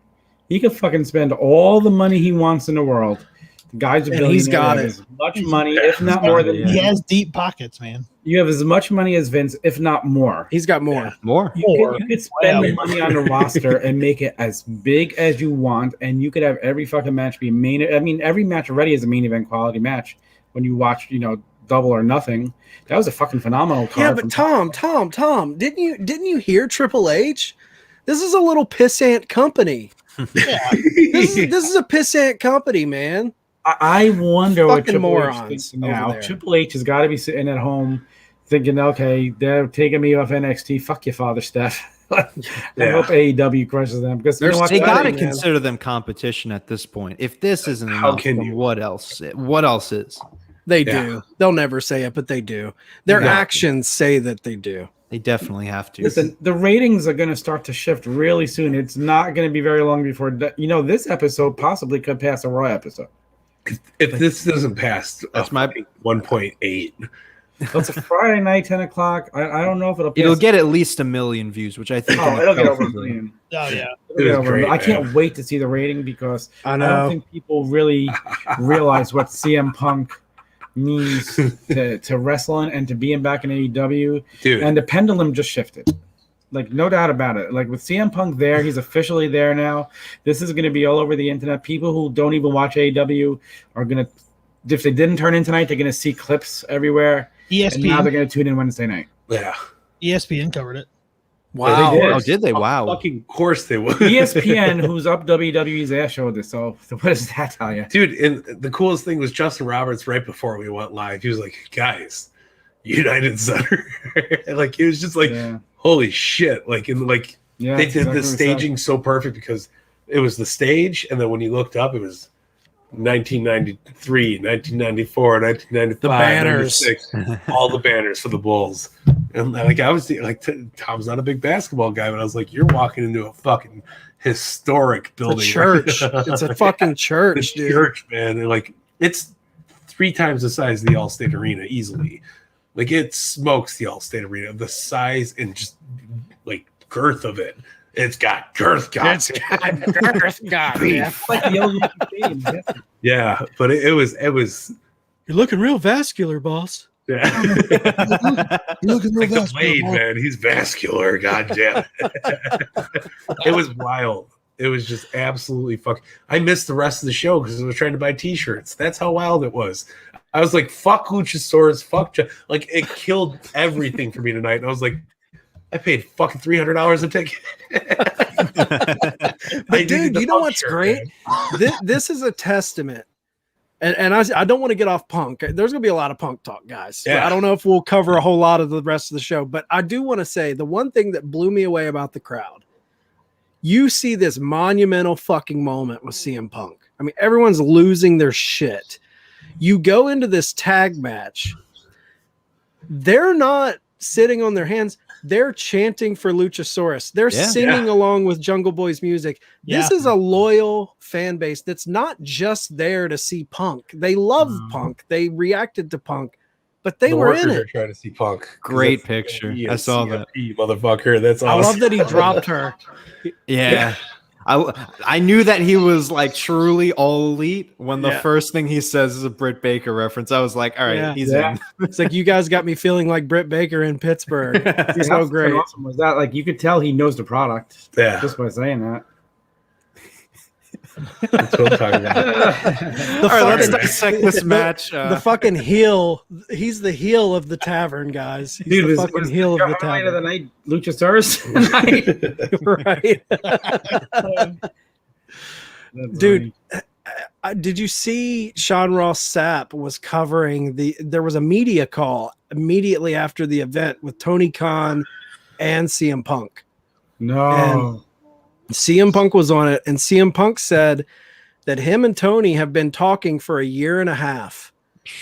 He could fucking spend all the money he wants in the world. The guy's a billionaire. He's got He it. has as much money, if not more than He has deep pockets, man. you have as much money as Vince, if not more. He's got more. More. You could spend the money on the roster and make it as big as you want, and you could have every fucking match be main. I mean, every match already is a main event quality match. When you watch, Double or Nothing, that was a fucking phenomenal card. Yeah, but Tom, didn't you hear Triple H? This is a little pissant company. Yeah. This is a pissant company, man. I wonder what Fucking Triple morons H thinks over now. there. Triple H has got to be sitting at home thinking, okay, they're taking me off NXT. Fuck your father, Steph. I hope AEW crushes them because They got to man. consider them competition at this point. If this isn't How enough, can then you? what else? What else is? They Yeah. do. They'll never say it, but they do. Their Yeah. actions say that they do. They definitely have to. Listen, the ratings are going to start to shift really soon. It's not going to be very long before this episode possibly could pass a Raw episode. If this doesn't pass, That's my- 1.8. It's a Friday night, 10 o'clock. I don't know if it'll pass. It'll get at least 1 million views, which I think. it'll get over a million. Oh yeah. It'll get over a great, million. I can't man. wait to see the rating because I I know. don't think people really realize what CM Punk means to wrestling and to being back in AEW. Dude, And the pendulum just shifted. Like, no doubt about it. Like, with CM Punk there, he's officially there now. This is going to be all over the internet. People who don't even watch AEW are going to, if they didn't turn in tonight, they're going to see clips everywhere. And now they're ESPN, going to tune in Wednesday night. yeah. ESPN covered it. Wow. They did. Oh, did they? Wow. Fucking course they would. ESPN, who's up WWE's ass, showed this. So what does that tell you? Dude, and the coolest thing was Justin Roberts right before we went live. He was like, guys, United Center. Like, it was just like, Yeah. holy shit. Like, and like, Yeah, they did exactly the what we said. staging so perfect because it was the stage. And then when you looked up, it was 1993, 1994, 1995, The banners. 96, all the banners for the Bulls. And like, I was like, Tom's not a big basketball guy, but I was like, you're walking into a fucking historic A building. church. It's a fucking church, The dude. church, man. And like, it's 3 times the size of the Allstate Arena easily. Like, it smokes the Allstate Arena. The size and just like girth of it. It's got girth. God, Like the old Yankee Stadium. yeah, but it was You're looking real vascular, boss. yeah. Look at Like the blade, man. He's vascular. God damn it. It was wild. It was just absolutely fuck. I missed the rest of the show because I was trying to buy T-shirts. That's how wild it was. I was like, "Fuck Luchasaurus, fuck." Like, it killed everything for me tonight. And I was like, I paid fucking $300 a ticket. But dude, you know what's great? This is a testament. And I don't want to get off Punk. There's going to be a lot of Punk talk, guys. Yeah. I don't know if we'll cover a whole lot of the rest of the show, but I do want to say the one thing that blew me away about the crowd. You see this monumental fucking moment with CM Punk. I mean, everyone's losing their shit. You go into this tag match. They're not sitting on their hands. They're chanting for Luchasaurus. They're singing along with Jungle Boy's music. This is a loyal fan base that's not just there to see Punk. They love Punk. They reacted to Punk, but they The were in workers are it. trying to see Punk. Great picture. I saw that. Motherfucker. That's I awesome. love that he dropped her. Yeah. I knew that he was like truly all elite when the first thing he says is a Britt Baker reference. I was like, all right, he's in. It's like, you guys got me feeling like Britt Baker in Pittsburgh. It's so That's great. Awesome was that? Like, you could tell he knows the product Yeah. just by saying that. That's what I'm talking about. The All right, let's fucking- dissect this match. The fucking heel. He's the heel of the tavern, guys. He's Dude, the was fucking heel of your the highlight of the tavern. night Luchasaurus tonight? Right. That's Dude, funny. Did you see Sean Ross Sapp was covering there was a media call immediately after the event with Tony Khan and CM Punk. No. And CM Punk was on it, and CM Punk said that him and Tony have been talking for a year and a half.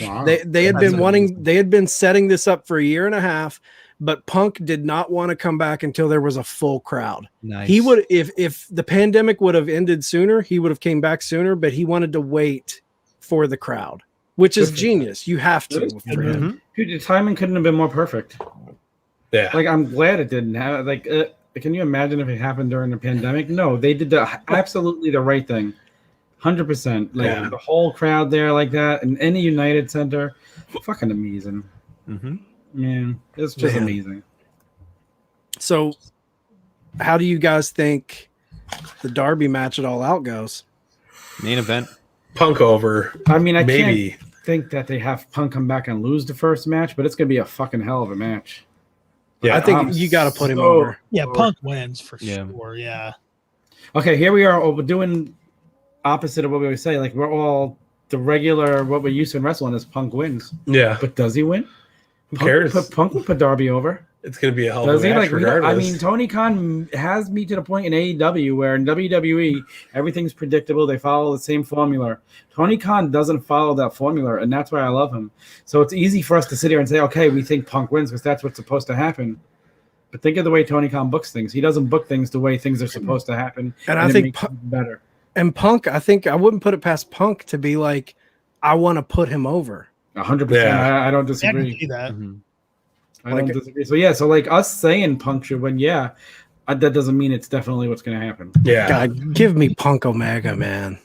Wow. They had been setting this up for a year and a half, but Punk did not want to come back until there was a full crowd. Nice. He would, if the pandemic would have ended sooner, he would have came back sooner, but he wanted to wait for the crowd, which is genius. You have to. For him. Dude, the timing couldn't have been more perfect. Yeah. Like, I'm glad it didn't have, like, can you imagine if it happened during the pandemic? No, they did absolutely the right thing. 100%. Like, the whole crowd there like that, in any United Center, fucking amazing. Man, it's just amazing. So, how do you guys think the Derby match at All Out goes? Main event. Punk over. I mean, I maybe can't think that they have Punk come back and lose the first match, but it's going to be a fucking hell of a match. Yeah, I think you got to put him over. Yeah, Punk wins for sure. Yeah. Okay, here we are. We're doing opposite of what we always say. Like, we're all the regular, what we're used to in wrestling is Punk wins. Yeah. But does he win? Who cares? Punk will put Darby over. It's going to be a hell of Does a he? match Like, regardless. I mean, Tony Khan has me to the point in AEW where in WWE, everything's predictable. They follow the same formula. Tony Khan doesn't follow that formula, and that's why I love him. So it's easy for us to sit here and say, okay, we think Punk wins because that's what's supposed to happen. But think of the way Tony Khan books things. He doesn't book things the way things are supposed to happen. And I think better. And Punk, I think I wouldn't put it past Punk to be like, I want to put him over. 100%. I don't disagree. I can see that. I don't disagree. So like us saying Punk should win, that doesn't mean it's definitely what's going to happen. Yeah. God, give me Punk Omega, man.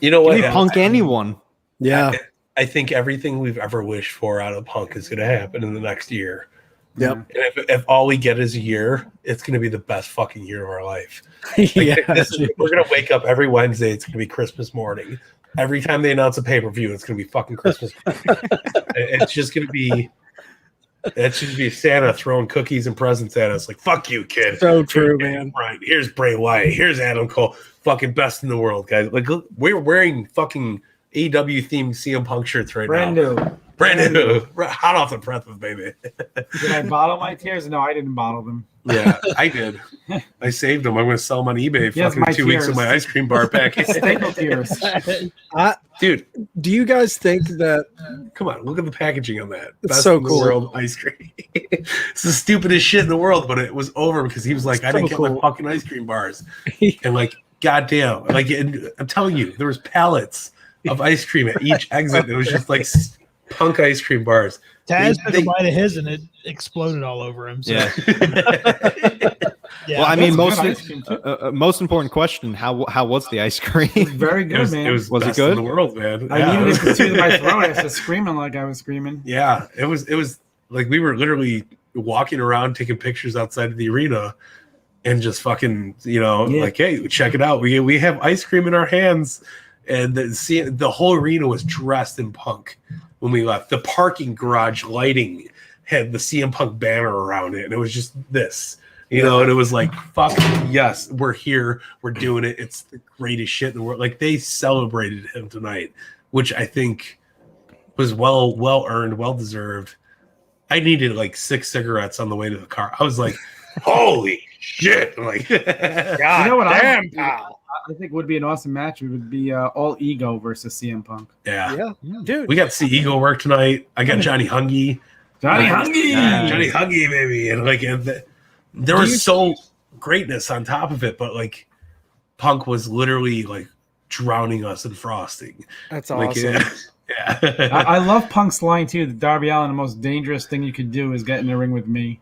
You know what? Give me Punk anyone. Yeah. I think everything we've ever wished for out of Punk is going to happen in the next year. Yep. And if all we get is a year, it's going to be the best fucking year of our life. Like, Yeah. We're going to wake up every Wednesday. It's going to be Christmas morning. Every time they announce a pay-per-view, it's going to be fucking Christmas. It's just going to be... That should be Santa throwing cookies and presents at us. Like, fuck you, kid. So true, man. Right. Here's Bray Wyatt. Here's Adam Cole. Fucking best in the world, guys. Like, look, we're wearing fucking AEW themed CM Punk shirts right Brand now. new. Brand new. Hot off the press, baby. Did I bottle my tears? No, I didn't bottle them. Yeah, I did. I saved them. I'm going to sell them on eBay. Yes, Fucking my 2 weeks tears. of my ice cream bar package. Staple tears. Dude, Do you guys think that come on. Look at the packaging on that. It's Best so in the cool. world ice cream. It's the stupidest shit in the world, but it was over because he was like, I didn't get my fucking ice cream bars. And like, goddamn. Like, I'm telling you, there was pallets of ice cream at each exit. It was just like Punk ice cream bars. Taz took a bite of his and it exploded all over him. So. Yeah. Yeah. Well, I mean, That's good ice cream, most important question: how was the ice cream? Very good, man. It was Was it best good? in the world, man. I needed it to soothe my throat after screaming like I was screaming. Yeah, it was like we were literally walking around taking pictures outside of the arena and just fucking, like, hey, check it out. We have ice cream in our hands. And the whole arena was dressed in Punk when we left. The parking garage lighting had the CM Punk banner around it. And it was just this, and it was like, fuck yes, we're here. We're doing it. It's the greatest shit in the world. Like, they celebrated him tonight, which I think was well earned, well deserved. I needed like 6 cigarettes on the way to the car. I was like, holy shit. I'm like, God, You know what damn, pal. I think would be an awesome match. It would be all Ego versus CM Punk. Yeah. dude? We got to see Ego work tonight. I got Johnny Hungy. Johnny Hungy! Johnny Hungy, baby. And like, there was so greatness on top of it, but like, Punk was literally like drowning us in frosting. That's Like, awesome. yeah. I love Punk's line too. The Darby Allin, the most dangerous thing you could do is get in the ring with me.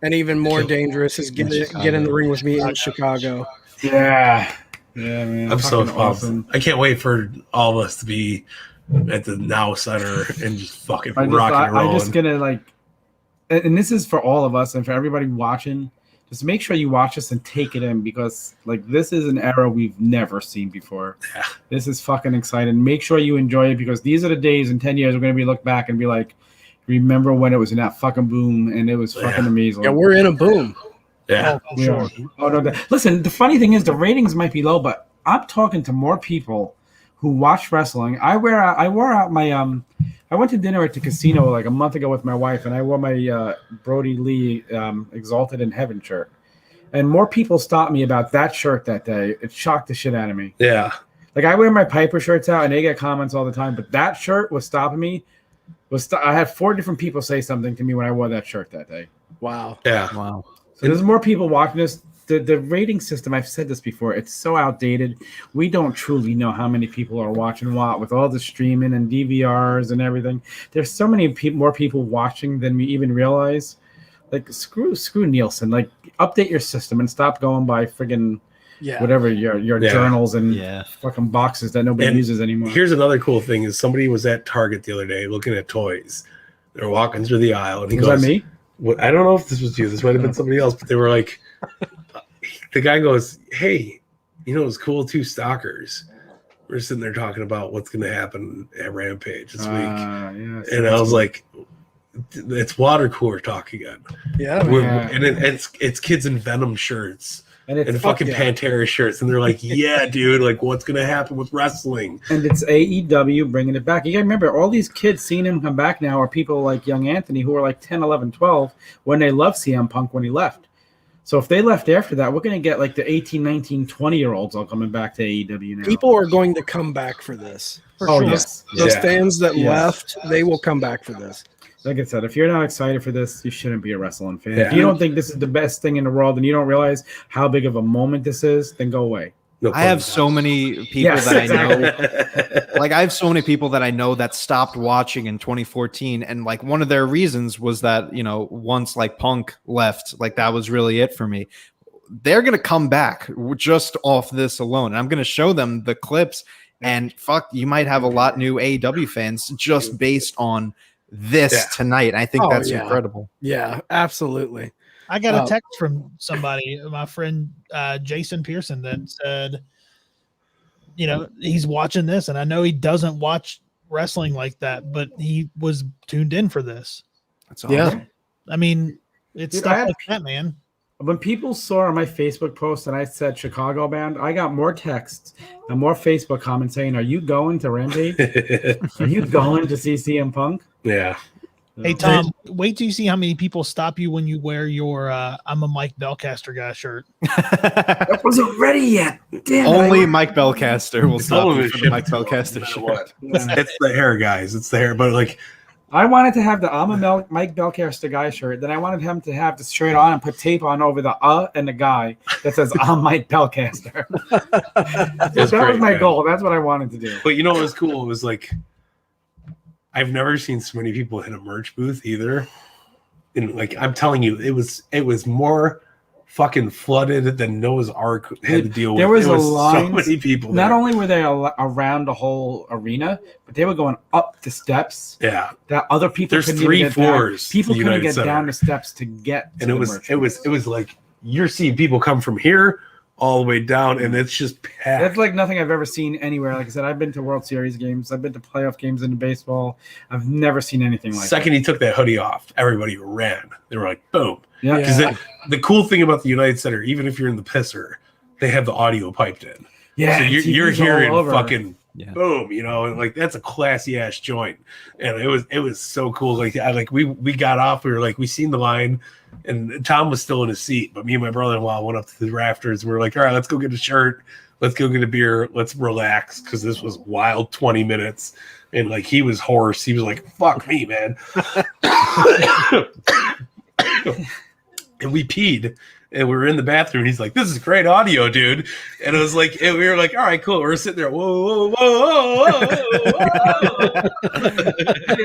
And even more dangerous is get in the ring with me in Chicago. Yeah, man. I'm so Fucking pumped. awesome. I can't wait for all of us to be at the Now Center and just fucking rocking and I'm rolling. just gonna like, and this is for all of us and for everybody watching. Just make sure you watch this and take it in because like this is an era we've never seen before. Yeah. This is fucking exciting. Make sure you enjoy it because these are the days in 10 years we're gonna be look back and be like, remember when it was in that fucking boom and it was fucking amazing. Yeah, we're in a boom. Yeah. Oh, sure. Oh, no, listen, the funny thing is the ratings might be low, but I'm talking to more people who watch wrestling. I wore out my I went to dinner at the casino like a month ago with my wife, and I wore my Brody Lee Exalted in Heaven shirt. And more people stopped me about that shirt that day. It shocked the shit out of me. Yeah. Like I wear my Piper shirts out, and they get comments all the time. But that shirt was stopping me. I had 4 different people say something to me when I wore that shirt that day. Wow. Yeah. Wow. So there's more people watching this. The rating system, I've said this before, it's so outdated. We don't truly know how many people are watching what with all the streaming and DVRs and everything. There's so many more people watching than we even realize. Like screw Nielsen. Like update your system and stop going by friggin' whatever your journals and fucking boxes that nobody uses anymore. Here's another cool thing: is somebody was at Target the other day looking at toys. They're walking through the aisle, and he goes, "Was that me?" Well, I don't know if this was you. This might have been somebody else, but they were like, the guy goes, "Hey, you know, it's cool 2 stalkers. We're sitting there talking about what's going to happen at Rampage this week." And I was like, it's water cooler talk again. And it's kids in Venom shirts and fucking Pantera shirts, and they're like, yeah, dude, like what's gonna happen with wrestling? And it's AEW bringing it back. You gotta remember, all these kids seeing him come back now are people like young Anthony who are like 10, 11, 12 when they loved CM Punk when he left. So if they left after that, we're going to get like the 18, 19, 20-year-olds all coming back to AEW now. People are going to come back for this. Those fans that left, they will come back for this. Like I said, if you're not excited for this, you shouldn't be a wrestling fan. If you don't think this is the best thing in the world and you don't realize how big of a moment this is, then go away. No, I have so many people that I know. Like I have so many people that I know that stopped watching in 2014, and like one of their reasons was that, you know, once like Punk left, like that was really it for me. They're gonna come back just off this alone. And I'm gonna show them the clips, and fuck, you might have a lot new AEW fans just based on this tonight. I think that's incredible. Yeah, absolutely. I got a text from somebody, my friend Jason Pearson, that said, you know, he's watching this, and I know he doesn't watch wrestling like that, but he was tuned in for this. That's awesome. Yeah. I mean, it's stuff like that, man. When people saw on my Facebook post and I said Chicago bound, I got more texts and more Facebook comments saying, "Are you going to Rampage? Are you going to see CM Punk?" Yeah. Hey, Tom, wait till you see how many people stop you when you wear your I'm a Mike Belcaster guy shirt. That wasn't ready yet. Damn, only Mike Belcaster will stop you from the Mike Belcaster shirt. It's the hair, guys. It's the hair. But like, I wanted to have the I'm a Mike Belcaster guy shirt. Then I wanted him to have the shirt on and put tape on over the and the guy that says I'm Mike Belcaster. That was my goal. That's what I wanted to do. But you know what was cool? It was like, I've never seen so many people in a merch booth either. And like I'm telling you, it was more fucking flooded than Noah's Ark had to deal with. There was a line. So many people. Not only were they around the whole arena, but they were going up the steps. Yeah, that other people. There's 3 floors. People couldn't get down the steps to get. And it was like you're seeing people come from here all the way down, and it's just packed. That's like nothing I've ever seen anywhere. Like I said, I've been to World Series games. I've been to playoff games in baseball. I've never seen anything like that. Second he took that hoodie off, everybody ran. They were like, boom. Yeah. Because the cool thing about the United Center, even if you're in the pisser, they have the audio piped in. Yeah. So you're hearing fucking boom, you know, and like that's a classy ass joint. And it was so cool. Like we got off, we were like, we seen the line. And Tom was still in his seat, but me and my brother-in-law went up to the rafters. We were like, all right, let's go get a shirt. Let's go get a beer. Let's relax, because this was wild 20 minutes. And, like, he was hoarse. He was like, fuck me, man. And we peed. And we were in the bathroom. And he's like, this is great audio, dude. And it was like, and we were like, all right, cool. We're sitting there. Whoa, whoa, whoa, whoa, whoa.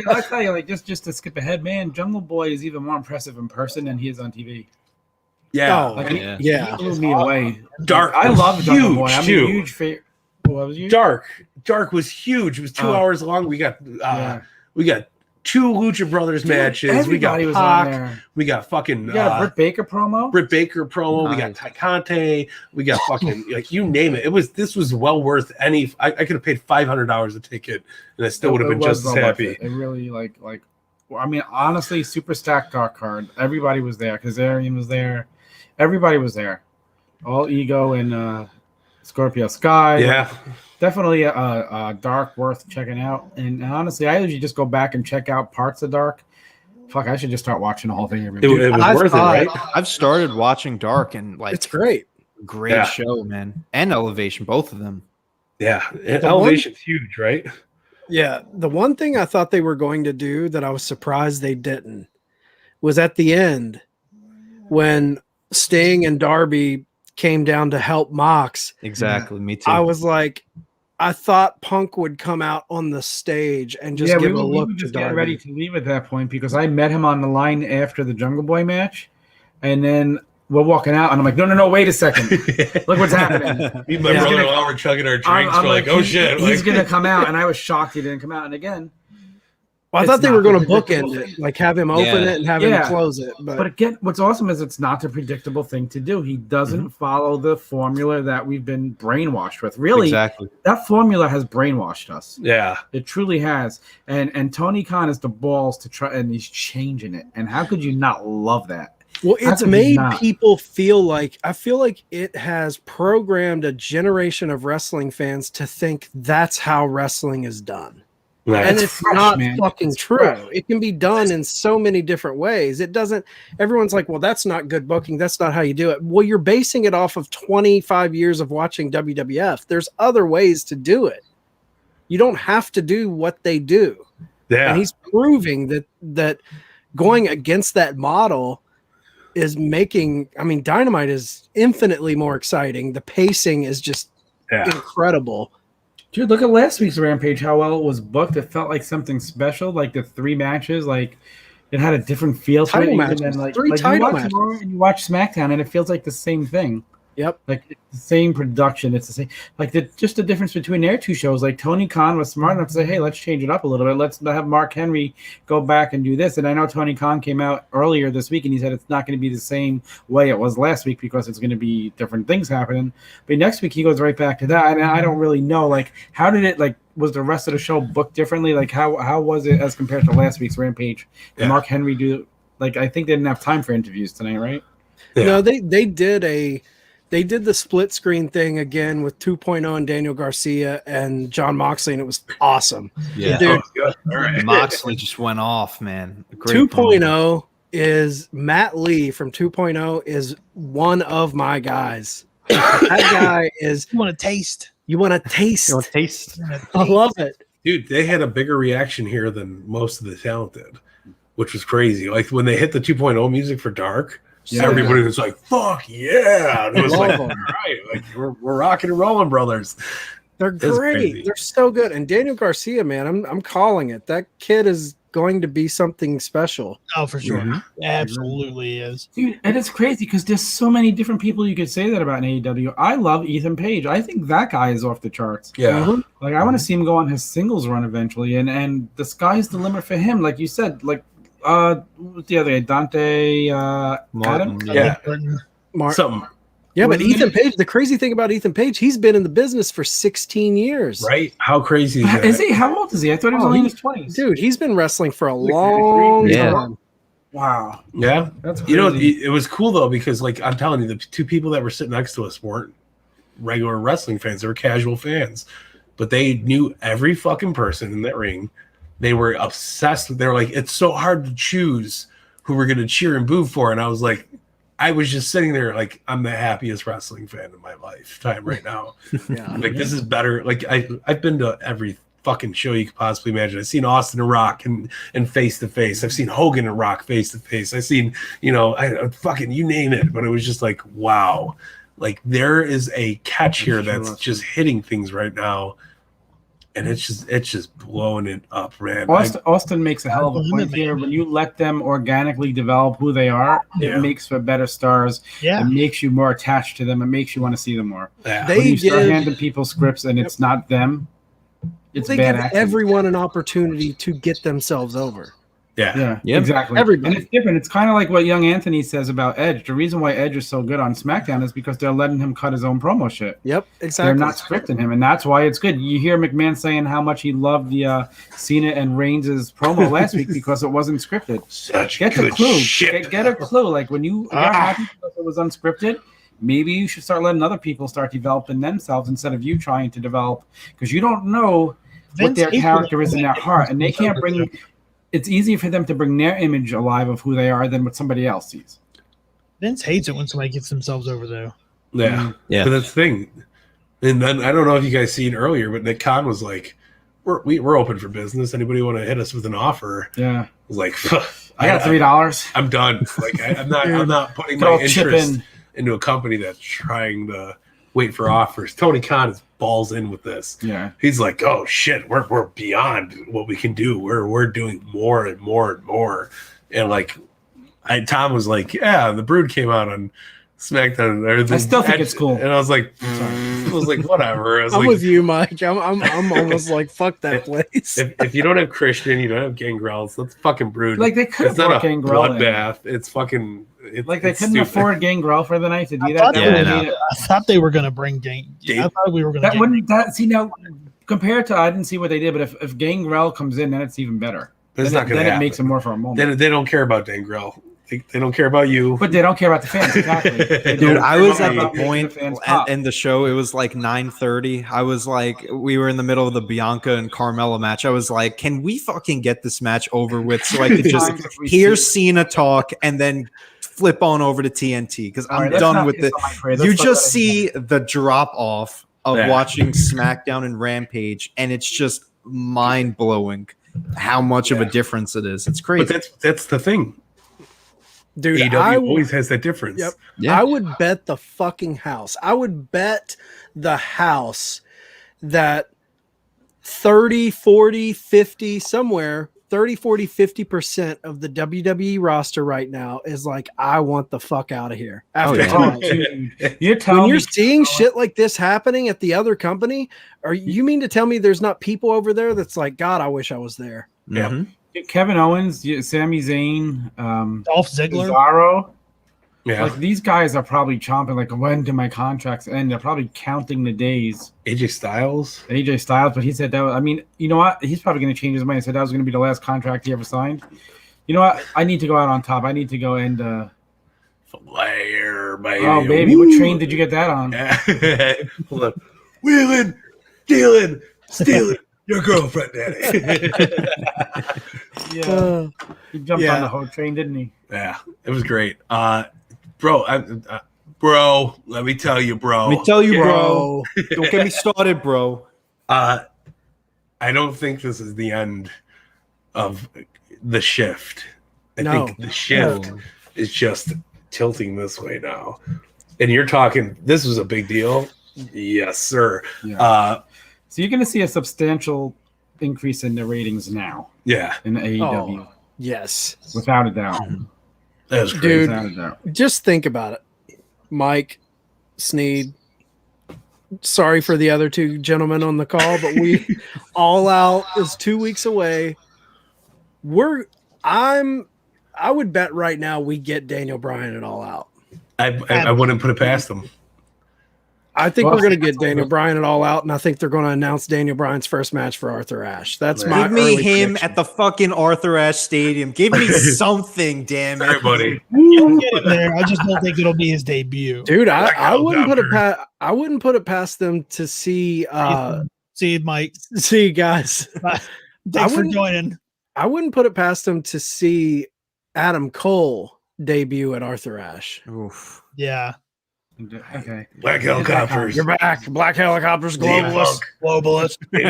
I tell you, like, just to skip ahead, man, Jungle Boy is even more impressive in person than he is on TV. Yeah. He blew me away. Dark. I love Jungle Boy. I'm too. a huge fan. What was you? Dark was huge. It was 2 hours long. We got 2 Lucha Brothers matches. We got Pac. We got fucking. We got a Britt Baker promo. Nice. We got Ty Conte. We got fucking like you name it. This was well worth any. I could have paid $500 a ticket, and I still would have been just as happy. It really like. I mean, honestly, super stacked dark card. Everybody was there. Kazarian was there. Everybody was there. All Ego and Scorpio Sky. Yeah. Definitely a Dark worth checking out. And honestly, I usually just go back and check out parts of Dark. Fuck, I should just start watching the whole thing every week. It was worth it, right? I've started watching Dark and like It's great. Great show, man. And Elevation, both of them. Yeah. Elevation's huge, right? Yeah. The one thing I thought they were going to do that I was surprised they didn't was at the end when Sting and Darby came down to help Mox. Exactly. Me too. I was like, I thought Punk would come out on the stage and just give a look to just Darby. getting ready to leave at that point because I met him on the line after the Jungle Boy match, and then we're walking out, and I'm like, no, wait a second, look what's happening. Me and my brother while we're chugging our drinks, we're like, oh shit, he's gonna come out, and I was shocked he didn't come out. And again, well, I thought they were going to bookend it, like have him open it and have him close it. But again, what's awesome is it's not a predictable thing to do. He doesn't follow the formula that we've been brainwashed with. Really, exactly. That formula has brainwashed us. Yeah, it truly has. And Tony Khan has the balls to try, and he's changing it. And how could you not love that? Well, it's made people feel like, I feel like it has programmed a generation of wrestling fans to think that's how wrestling is done. Right. And it's not fucking true. It can be done in so many different ways. It doesn't, everyone's like, well, that's not good booking. That's not how you do it. Well, you're basing it off of 25 years of watching WWF. There's other ways to do it. You don't have to do what they do. Yeah. And he's proving that going against that model is making, I mean, Dynamite is infinitely more exciting. The pacing is just incredible. Dude, look at last week's Rampage, how well it was booked. It felt like something special, like the 3 matches, like it had a different feel to it. Matches. Even like, you watch Raw and you watch SmackDown, and it feels like the same thing. Yep. Like it's the same production. It's the same. Like just the difference between their 2 shows. Like Tony Khan was smart enough to say, hey, let's change it up a little bit. Let's have Mark Henry go back and do this. And I know Tony Khan came out earlier this week and he said it's not going to be the same way it was last week because it's going to be different things happening. But next week he goes right back to that. And I don't really know, like, how did it, like, was the rest of the show booked differently? Like, how was it as compared to last week's Rampage? Did Mark Henry do, like, I think they didn't have time for interviews tonight, right? Yeah. No, they did the split screen thing again with 2.0 and Daniel Garcia and John Moxley, and it was awesome. Yeah, dude, all right. Moxley just went off, man. 2.0 is Matt Lee from 2.0 is one of my guys. That guy is. You want to taste? You want to taste? You want to taste? I love it, dude. They had a bigger reaction here than most of the talent did, which was crazy. Like when they hit the 2.0 music for Dark. Yeah, everybody was like, "Fuck yeah!" And it was like, "All right, like we're rocking and rolling, brothers." They're great. They're so good. And Daniel Garcia, man, I'm calling it. That kid is going to be something special. Oh, for sure, absolutely is, dude. And it's crazy because there's so many different people you could say that about in AEW. I love Ethan Page. I think that guy is off the charts. Yeah, like I want to see him go on his singles run eventually, and the sky's the limit for him. Like you said, like. What's the other guy? Dante Martin? Yeah. Something. Yeah, but Ethan Page, the crazy thing about Ethan Page, he's been in the business for 16 years. Right? How crazy is that? Is he? How old is he? I thought he was only in his 20s. Dude, he's been wrestling for a long time. Wow. Yeah. That's crazy. It was cool though because like I'm telling you, the 2 people that were sitting next to us weren't regular wrestling fans, they were casual fans. But they knew every fucking person in that ring. They were obsessed with. They were like, it's so hard to choose who we're gonna cheer and boo for. And I was like, I was just sitting there like, I'm the happiest wrestling fan in my lifetime right now. Like this is better. Like I've been to every fucking show you could possibly imagine. I've seen Austin and Rock and face to face. I've seen Hogan and Rock face to face. I've seen I fucking you name it. But it was just like wow, like there is a catch here that's just hitting things right now. And it's just blowing it up, man. Austin makes a hell of a point here. When you let them organically develop who they are, it makes for better stars. Yeah. It makes you more attached to them. It makes you want to see them more. Yeah. When you start handing people scripts and it's not them, it's they bad give acting. Everyone an opportunity to get themselves over. Yeah, exactly. Everybody. And it's different. It's kind of like what Young Anthony says about Edge. The reason why Edge is so good on SmackDown is because they're letting him cut his own promo shit. Yep, exactly. They're not scripting him, and that's why it's good. You hear McMahon saying how much he loved the Cena and Reigns' promo last week because it wasn't scripted. Get a clue. Get a clue. Like when you are happy because it was unscripted, maybe you should start letting other people start developing themselves instead of you trying to develop, because you don't know what their character is in their heart, and they can't bring. It's easier for them to bring their image alive of who they are than what somebody else sees. Vince hates it when somebody gets themselves over, though. Yeah. But that's the thing. And then I don't know if you guys seen earlier, but Nick Khan was like, "We're open for business. Anybody want to hit us with an offer?" Yeah. I was like, I got $3. I'm done. Like I'm not putting my interest into a company that's trying to wait for offers. Tony Khan is balls in with this. Yeah. He's like, "Oh shit, we're beyond what we can do. We're doing more and more and more." And like Tom was like, "Yeah, the Brood came out on SmackDown." I still think it's cool. And I was like, whatever. I'm with you, Mike. I'm almost like, fuck that place. If you don't have Christian, you don't have Gangrel. So let's fucking Brood. Like they could have brought Gangrel bloodbath. It's fucking. They couldn't afford Gangrel for the night to do that. I thought they were going to bring I thought we were going to. That wouldn't. See now, compared to I didn't see what they did, but if Gangrel comes in, then it's even better. But it's not going to happen. It makes it more for a moment. Then they don't care about Gangrel. They don't care about you. But they don't care about the fans. Exactly. Dude, I was at the point in the show, it was like 9:30. I was like, we were in the middle of the Bianca and Carmella match. I was like, can we fucking get this match over with so I could just hear Cena talk and then flip on over to TNT? Because I'm done with it. You just see the drop off of watching SmackDown and Rampage, and it's just mind blowing how much of a difference it is. It's crazy. But that's the thing. Dude, AEW always has that difference. Yep. Yeah. I would bet the fucking house. I would bet the house that 30, 40, 50, somewhere, 30, 40, 50% of the WWE roster right now is like, I want the fuck out of here. When you're seeing shit like this happening at the other company, you mean to tell me there's not people over there that's like, God, I wish I was there? Yeah. Mm-hmm. Kevin Owens, Sami Zayn, Dolph Ziggler, Cesaro. Yeah, like these guys are probably chomping. Like, when do my contracts end? They're probably counting the days. AJ Styles, but he said that. I mean, you know what? He's probably going to change his mind. He said that was going to be the last contract he ever signed. You know what? I need to go out on top. I need to go and Flair, baby. Oh, baby, what train did you get that on? Hold on, wheeling, dealing, stealing. Your girlfriend, Daddy. Yeah, he jumped on the whole train, didn't he? Yeah, it was great, bro. Bro, let me tell you, bro. Don't get me started, bro. I don't think this is the end of the shift. I think the shift is just tilting this way now. And you're talking. This was a big deal. Yes, sir. Yeah. So you're going to see a substantial increase in the ratings now. Yeah. In the AEW. Yes. Without a doubt. That was crazy. Dude, just think about it. Mike, Sneed, sorry for the other two gentlemen on the call, but we All Out is 2 weeks away. I would bet right now we get Daniel Bryan at All Out. I wouldn't put it past them. I think we're going to get Daniel Bryan at All Out, and I think they're going to announce Daniel Bryan's first match for Arthur Ashe. That's my Give me him prediction. at the fucking Arthur Ashe Stadium. Give me something, damn it. Sorry, buddy. Get him there. I just don't think it'll be his debut. Dude, I wouldn't put it I wouldn't put it past them to see Mike. See guys. Thanks for joining. I wouldn't put it past them to see Adam Cole debut at Arthur Ashe. Oof. Yeah. Okay. Black helicopters. You're back. Black helicopters, globalists. We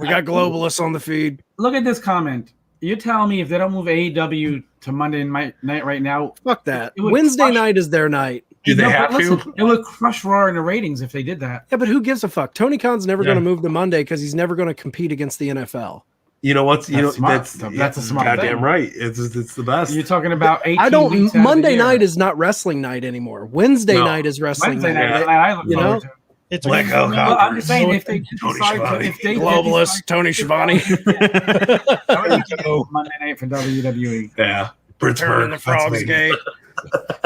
got globalists on the feed. Look at this comment. You're telling me if they don't move AEW to Monday night right now, fuck that. Wednesday night is their night. Do they have to? It would crush Raw in the ratings if they did that. Yeah, but who gives a fuck? Tony Khan's never going to move to Monday because he's never going to compete against the NFL. You know what? That's a smart goddamn thing. right. It's the best. You're talking about 18 I don't. weeks out of the Monday year. night is not wrestling night anymore. Wednesday night is wrestling Wednesday night. night. I look You know? forward to. It's Black helicopters. I'm just saying if they Tony decide Schiavone. to, if they Globalist Tony Schiavone. I would go Monday night for WWE. Yeah. Turning the frogs gay.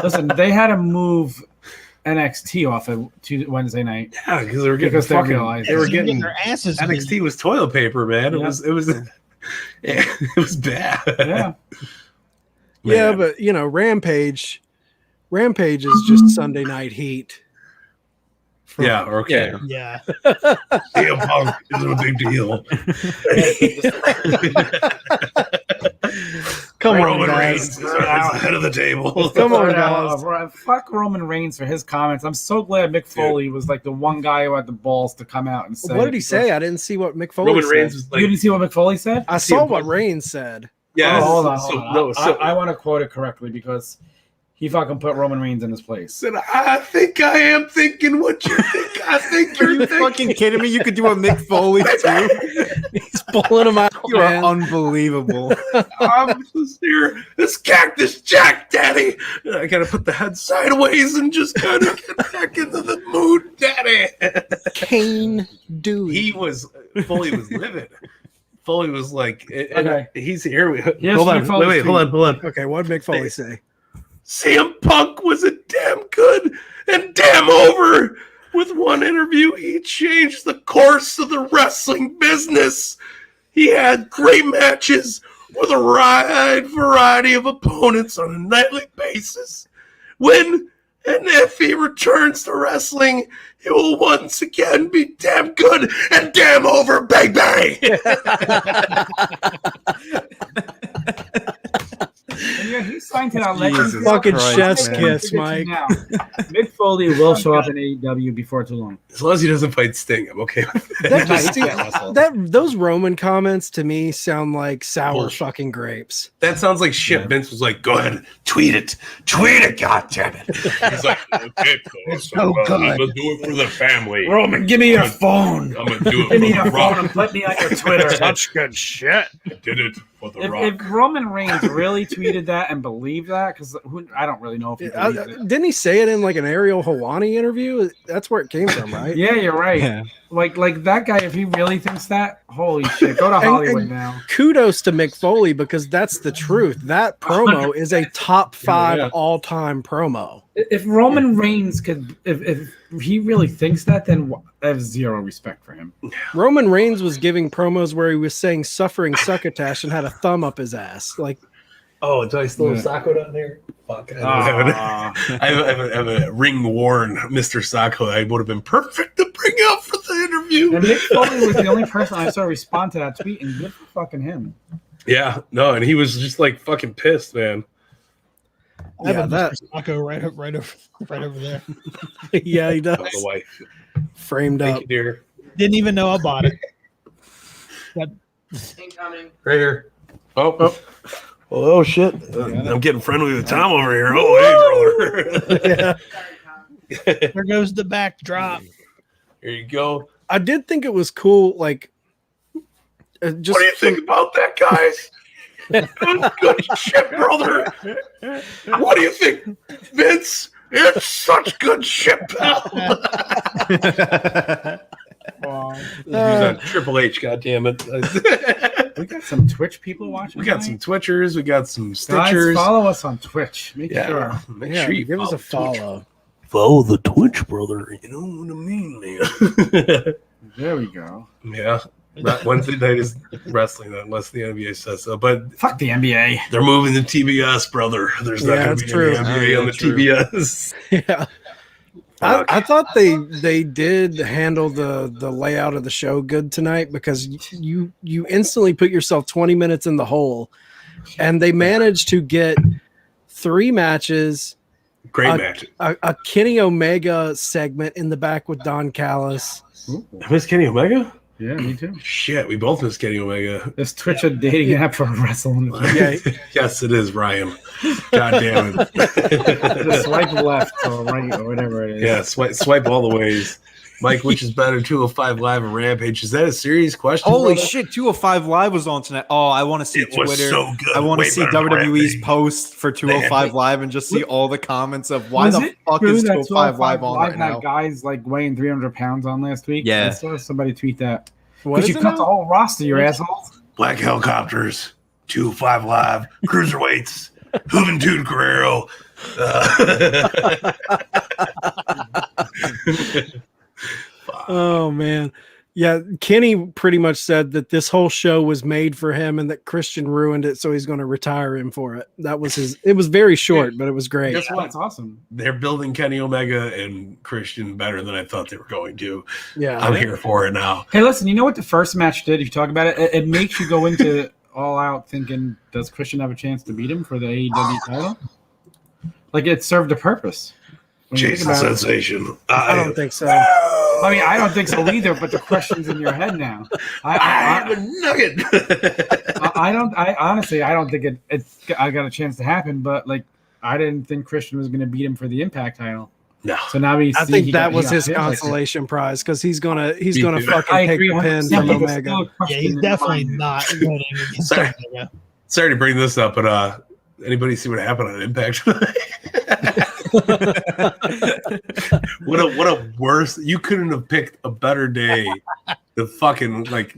Listen, they had to move NXT off of Wednesday night. Yeah, because they were getting their asses. NXT was toilet paper, man. It was bad. Yeah. Yeah, but Rampage, Rampage is just Sunday Night Heat. Yeah, okay. Yeah. CM Punk isn't a big deal. Come on, Roman guys. Reigns is the head of the table. Come on, guys. Fuck Roman Reigns for his comments. I'm so glad Mick Foley was like the one guy who had the balls to come out and say. What did he say? I didn't see what Mick Foley Roman said. Reigns was like, You didn't see what Mick Foley said? I saw what Reigns said. yeah. Hold on. So I want to quote it correctly because he fucking put Roman Reigns in his place. said, I think I am thinking what you think. I think Are you're you thinking. fucking kidding me? You could do a Mick Foley too. He's pulling him out. You are Man. unbelievable. I'm just here. This Cactus Jack, Daddy. And I gotta put the head sideways and just kind of get back into the mood, Daddy. Kane Dewey. Foley was livid. Foley was like, Okay. he's here. Yes, Hold on. Mick Foley's Wait, hold on. Okay, what did Mick Foley say? CM Punk was a damn good and damn over. With one interview, he changed the course of the wrestling business. He had great matches with a wide variety of opponents on a nightly basis. When and if he returns to wrestling, he will once again be damn good and damn over, baby. And yeah, he signed to that Jesus legend. Fucking Christ, chef's man. kiss, Mike. Now, Mick Foley will show up in AEW before too long. As long as he doesn't fight Sting, I'm okay with that. That just He can't wrestle. those Roman comments to me sound like sour Bullshit. fucking grapes. That sounds like shit. Vince was like, "Go ahead, tweet it, goddammit." He's like, "Okay, It's so, so good. I'm gonna do it for the family. Roman, give me your phone. I'm gonna do it Give me for your the phone Rock. and put me on your Twitter. Such good shit. I did it for the If Rock." Roman Reigns really tweeted that and believed that, because I don't really know if he believes it. Didn't he say it in like an Ariel Helwani interview? That's where it came from, right? Yeah, you're right. Yeah. Like that guy, if he really thinks that, holy shit, go to Hollywood now. Kudos to Mick Foley because that's the truth. That promo is a top 5 Yeah. all-time promo. If Roman Reigns could, if he really thinks that, then I have zero respect for him. Roman Reigns was giving promos where he was saying suffering succotash and had a thumb up his ass. Like, Oh, do I still have Sacco down there? Fuck, I have a ring-worn Mr. Sacco. I would have been perfect to bring up for the interview. And Mick Foley was the only person I saw respond to that tweet, and good for fucking him. Yeah, no, and he was just like fucking pissed, man. I have Yeah, a that- Mr. Sacco right over there. yeah, he does. That's the wife. Framed Thank up. you, dear. Didn't even know I bought it. Incoming. Right here. Oh shit! I'm getting friendly with Tom over here. Oh, hey, brother. Yeah. There goes the backdrop. Here you go. I did think it was cool, like just What do you think about that, guys? Good shit, brother. What do you think, Vince? It's such good shit, pal. He's on Triple H, goddammit. We got some Twitch people watching. We got some tonight. Twitchers, we got some Guys, Stitchers. follow us on Twitch. Make Yeah, sure. make yeah, sure you give us a Twitch. follow. Follow the Twitch, brother. You know what I mean, man. There we go. Yeah. Not Wednesday night is wrestling unless the NBA says so. But Fuck the NBA. they're moving to TBS, brother. There's not Yeah, going to that's be any true. NBA Yeah, on the true. TBS. Yeah. I thought they did handle the layout of the show good tonight because you instantly put yourself 20 minutes in the hole, and they managed to get 3 matches, Great match. a Kenny Omega segment in the back with Don Callis. I miss Kenny Omega? Yeah, me too. Shit, we both miss Kenny Omega. Is Twitch a dating app for wrestling? Yeah, Yes, it is, Ryan. God damn it. Just swipe left or right or whatever it is. Yeah, swipe all the ways. Mike, which is better, 205 Live or Rampage? Is that a serious question? Holy brother? shit, 205 Live was on tonight. Oh, I want to see It was Twitter. so good. I want to Way see better than WWE's Rampage. post for 205 Live and just see all the comments of why Was the it fuck true is that 205 Live on right had now. guys like weighing 300 pounds on last week? Yeah. I saw somebody tweet that. what Because is you it cut now? the whole roster, you assholes. Black Helicopters, 205 Live, Cruiserweights, Juventud Guerrero. Oh man, Yeah, Kenny pretty much said that this whole show was made for him and that Christian ruined it, so he's going to retire him for it. That was his. It was very short, but it was great. Guess what? That's awesome. They're building Kenny Omega and Christian better than I thought they were going to. Yeah, I'm here for it now. Hey, listen, you know what the first match did? If you talk about it, it makes you go into all out thinking, does Christian have a chance to beat him for the AEW title? Like, it served a purpose. Jason Sensation. I don't think so. I mean, I don't think so either, but the question's in your head now. I have a nugget. I honestly don't think I got a chance to happen, but like, I didn't think Christian was going to beat him for the Impact title. No. So now I think that was his consolation prize because he's gonna fucking take the pin from Omega. Yeah, he's definitely not winning against Omega. Sorry to bring this up, but anybody see what happened on Impact tonight? What a worse! You couldn't have picked a better day to fucking like.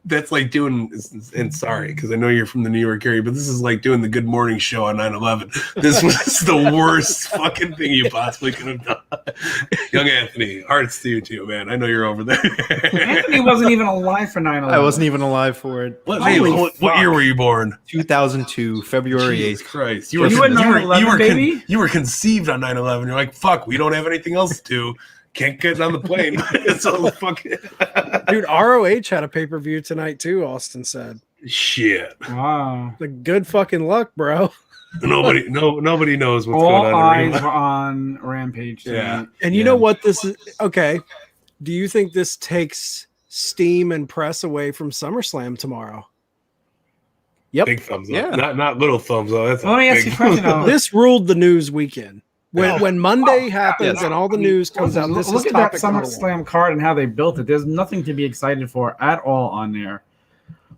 That's like doing, and sorry, because I know you're from the New York area, but this is like doing the Good Morning Show on 9/11. This was the worst fucking thing you possibly could have done. Young Anthony, hearts to you too, man. I know you're over there. Anthony wasn't even alive for 9/11. I wasn't even alive for it. What year were you born? 2002, February 8th. Jesus Christ. You were 9/11, baby? You were conceived on 9/11. You're like, fuck, we don't have anything else to do. Can't get on the plane. It's all fucking dude. ROH had a pay-per-view tonight too. Austin said, "Shit, wow, the good fucking luck, bro." Nobody knows what's all going on. All eyes were on Rampage tonight. Yeah, and you know what this is? Okay, do you think this takes steam and press away from SummerSlam tomorrow? Yep, big thumbs up. Yeah, not little thumbs up. That's let me ask you a question. This ruled the news weekend. When Monday happens and all the news comes out, this look is at that SummerSlam card and how they built it. There's nothing to be excited for at all on there.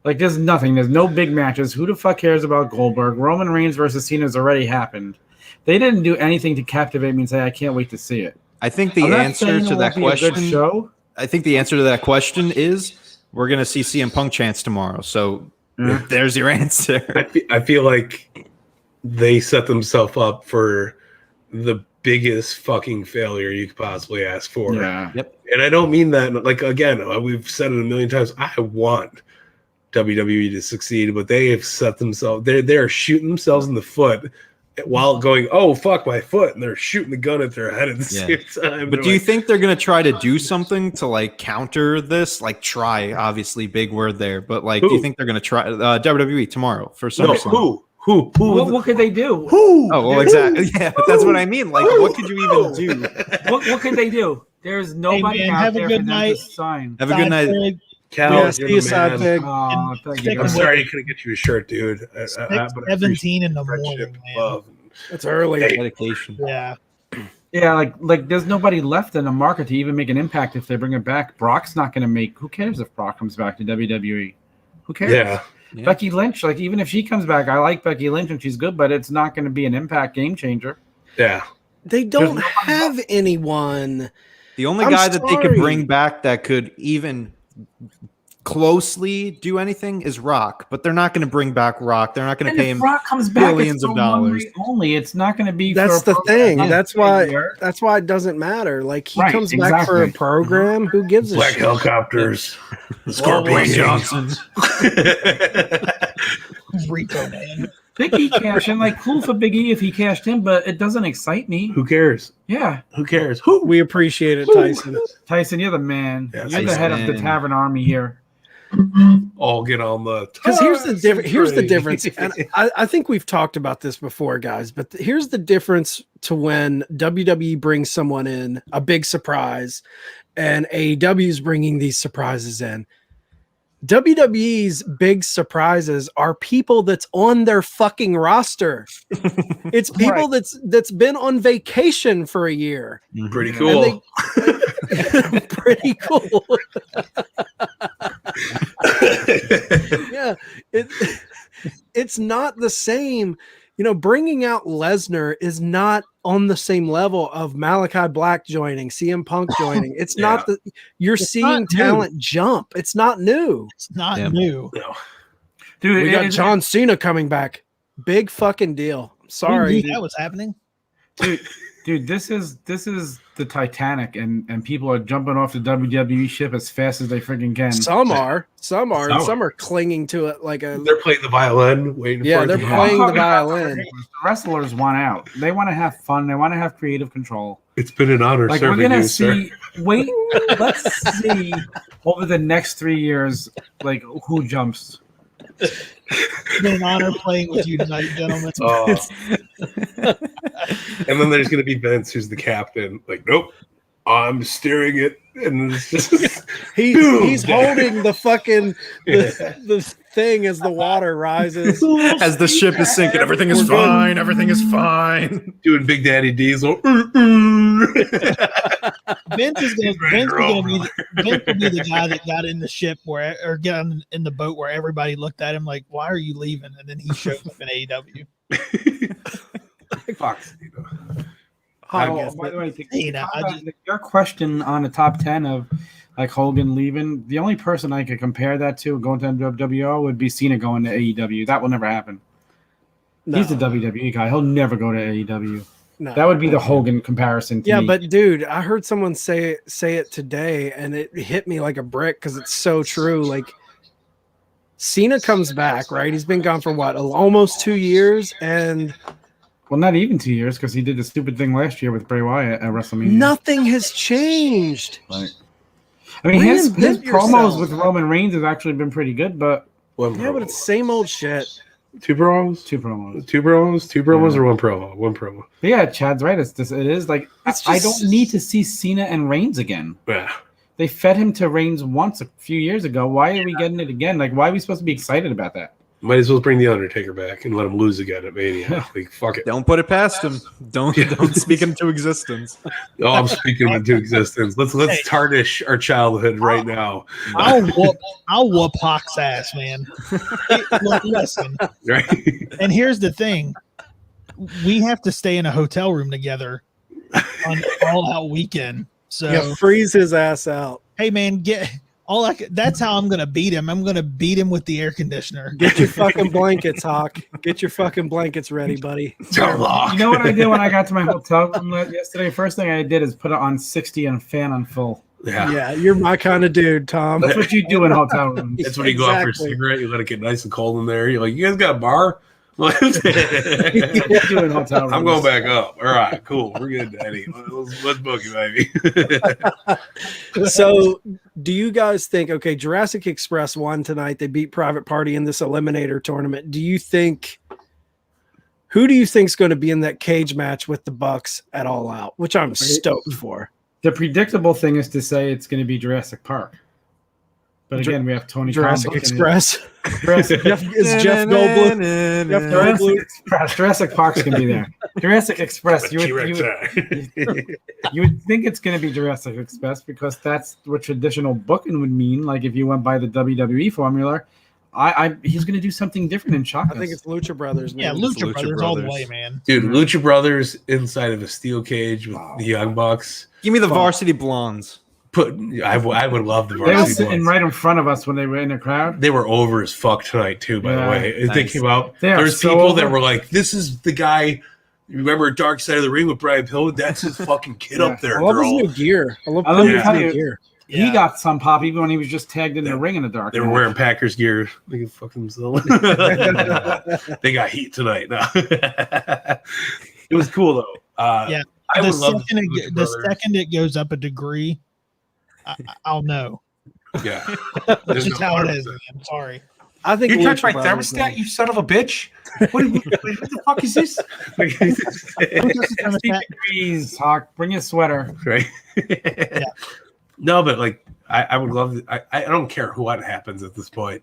Like, there's nothing. There's no big matches. Who the fuck cares about Goldberg? Roman Reigns versus Cena's already happened. They didn't do anything to captivate me and say, I can't wait to see it. I think the answer to that question. I think the answer to that question is we're going to see CM Punk chance tomorrow. So there's your answer. I feel like they set themselves up for the biggest fucking failure you could possibly ask for. Yeah. Yep. And I don't mean that like, again, we've said it a million times. I want WWE to succeed, but they have set themselves. They're shooting themselves in the foot while going, oh fuck my foot, and they're shooting the gun at their head at the same time. But do you think they're gonna try to do something to like counter this? Like try, obviously, big word there, but like, do you think they're gonna try WWE tomorrow for SummerSlam? No, who? What could they do? Who? Oh, well, exactly. Yeah, but that's what I mean. Like, what could you even do? What could they do? There's nobody out there for them to sign. Have a good night. Cal, see you, side pig. Oh, I'm sorry you couldn't get you a shirt, dude. 17 in the morning, man. It's early. Dedication. Yeah. Yeah, like there's nobody left in the market to even make an impact if they bring it back. Brock's not going to make. Who cares if Brock comes back to WWE? Who cares? Yeah. Becky Lynch, like even if she comes back, I like Becky Lynch and she's good, but it's not going to be an impact game changer. Yeah. They don't have anyone. The only guy that they could bring back that could even closely do anything is Rock, but they're not going to bring back Rock. They're not going to pay him Rock comes back, billions of dollars. Only it's not going to be. That's the thing. That's why it doesn't matter. Like he comes back for a program. Who gives a Black shit? Helicopters, the Scorpion Johnson, Rico, man. Big E cash in, like cool for Big E if he cashed in, but it doesn't excite me. Who cares? Yeah. Who cares? Who? We appreciate it, Tyson. Tyson, you're the man. Yeah, you're the head of the Tavern Army here. All get on the. Because here's the difference, and I think we've talked about this before, guys. But here's the difference to when WWE brings someone in, a big surprise, and AEW is bringing these surprises in. WWE's big surprises are people that's on their fucking roster. It's people that's been on vacation for a year. Pretty cool. Pretty cool. Yeah, it's not the same. You know, bringing out Lesnar is not on the same level of Malachi Black joining, CM Punk joining. It's not that you're seeing talent jump. It's not new. It's not new. No. Dude, we got John Cena coming back. Big fucking deal. Sorry. That was happening. Dude, Dude, this is the Titanic, and people are jumping off the WWE ship as fast as they freaking can. Some are, and some are clinging to it like a. They're playing the violin, waiting. Yeah, for it they're to playing the violin. The wrestlers want out. They want to have fun. They want to have creative control. It's been an honor Like serving we're gonna you, see. sir. Wait, let's see over the next 3 years, like who jumps. It's been an honor playing with you tonight, gentlemen. Oh. And then there's going to be Vince, who's the captain. Like, nope, I'm steering it, and it's just He's holding the fucking the thing as the water rises. As the ship is sinking, everything is fine. Everything is fine. doing Big Daddy Diesel. Vince will be the guy that got in the ship or got in the boat where everybody looked at him like, "Why are you leaving?" And then he showed up in AEW. Fox. By the way, your question on the top 10 of like Hogan leaving, the only person I could compare that to going to WWE would be Cena going to AEW. That will never happen. No. He's a WWE guy. He'll never go to AEW. No. That would be the Hogan comparison to me. But dude, I heard someone say it today, and it hit me like a brick because it's so true. Like, Cena comes back, right? He's been gone for what, almost 2 years, and not even 2 years because he did the stupid thing last year with Bray Wyatt at WrestleMania. Nothing has changed. Right. I mean, his promos with Roman Reigns have actually been pretty good, but but it's same old shit. Two promos or one promo? One promo. But yeah, Chad's right. It is like I don't need to see Cena and Reigns again. Yeah. They fed him to Reigns once a few years ago. Why are we getting it again? Like, why are we supposed to be excited about that? Might as well bring the Undertaker back and let him lose again at Mania. Like, fuck it. Don't put it past him. Don't speak into existence. Oh, I'm speaking into existence. Let's tarnish our childhood right now. I'll whoop Hawk's ass, man. Listen, right? And here's the thing: we have to stay in a hotel room together on All Out weekend. So freeze his ass out. Hey, man, that's how I'm gonna beat him. I'm gonna beat him with the air conditioner. Get your fucking blankets, Hawk. Get your fucking blankets ready, buddy. You know what I did when I got to my hotel room yesterday? First thing I did is put it on 60 and fan on full. Yeah, you're my kind of dude, Tom. That's what you do in hotel rooms. That's when you go out for a cigarette. You let it get nice and cold in there. You're like, you guys got a bar? I'm going back up. All right, cool. We're good, Daddy. Let's book you, baby. So, do you guys think? Okay, Jurassic Express won tonight. They beat Private Party in this Eliminator tournament. Who do you think is going to be in that cage match with the Bucks at All Out? Which I'm stoked for. The predictable thing is to say it's going to be Jurassic Park. But again, we have Tony Jurassic Express. Jeff Goldblum. Jurassic Park's gonna be there. Jurassic Express. You would think it's gonna be Jurassic Express because that's what traditional booking would mean. Like if you went by the WWE formula, he's gonna do something different in shock. I think it's Lucha Brothers. Man. Yeah, Lucha Brothers all the way, man. Dude, Lucha Brothers inside of a steel cage with the Young Bucks. Give me the Varsity Blondes. I would love the Varsity They were sitting right in front of us when they were in the crowd. They were over as fuck tonight too. By the way, nice. They came out. There's so people over. that were like, "This is the guy." Remember Dark Side of the Ring with Brian Pillman? That's his fucking kid up there. I love girl. his new gear. I love his new gear. He got some pop even when he was just tagged in the ring in the dark. They were wearing Packers gear. They can fuck themselves. They got heat tonight. No. It was cool though. The second it goes up a degree, I'll know. Yeah. That's just how it is, man. I'm sorry. I think you touched my thermostat, you son of a bitch. What the fuck is this? 50 degrees, Hawk. Bring a sweater. Right. Yeah. No, but like I would love I don't care what happens at this point.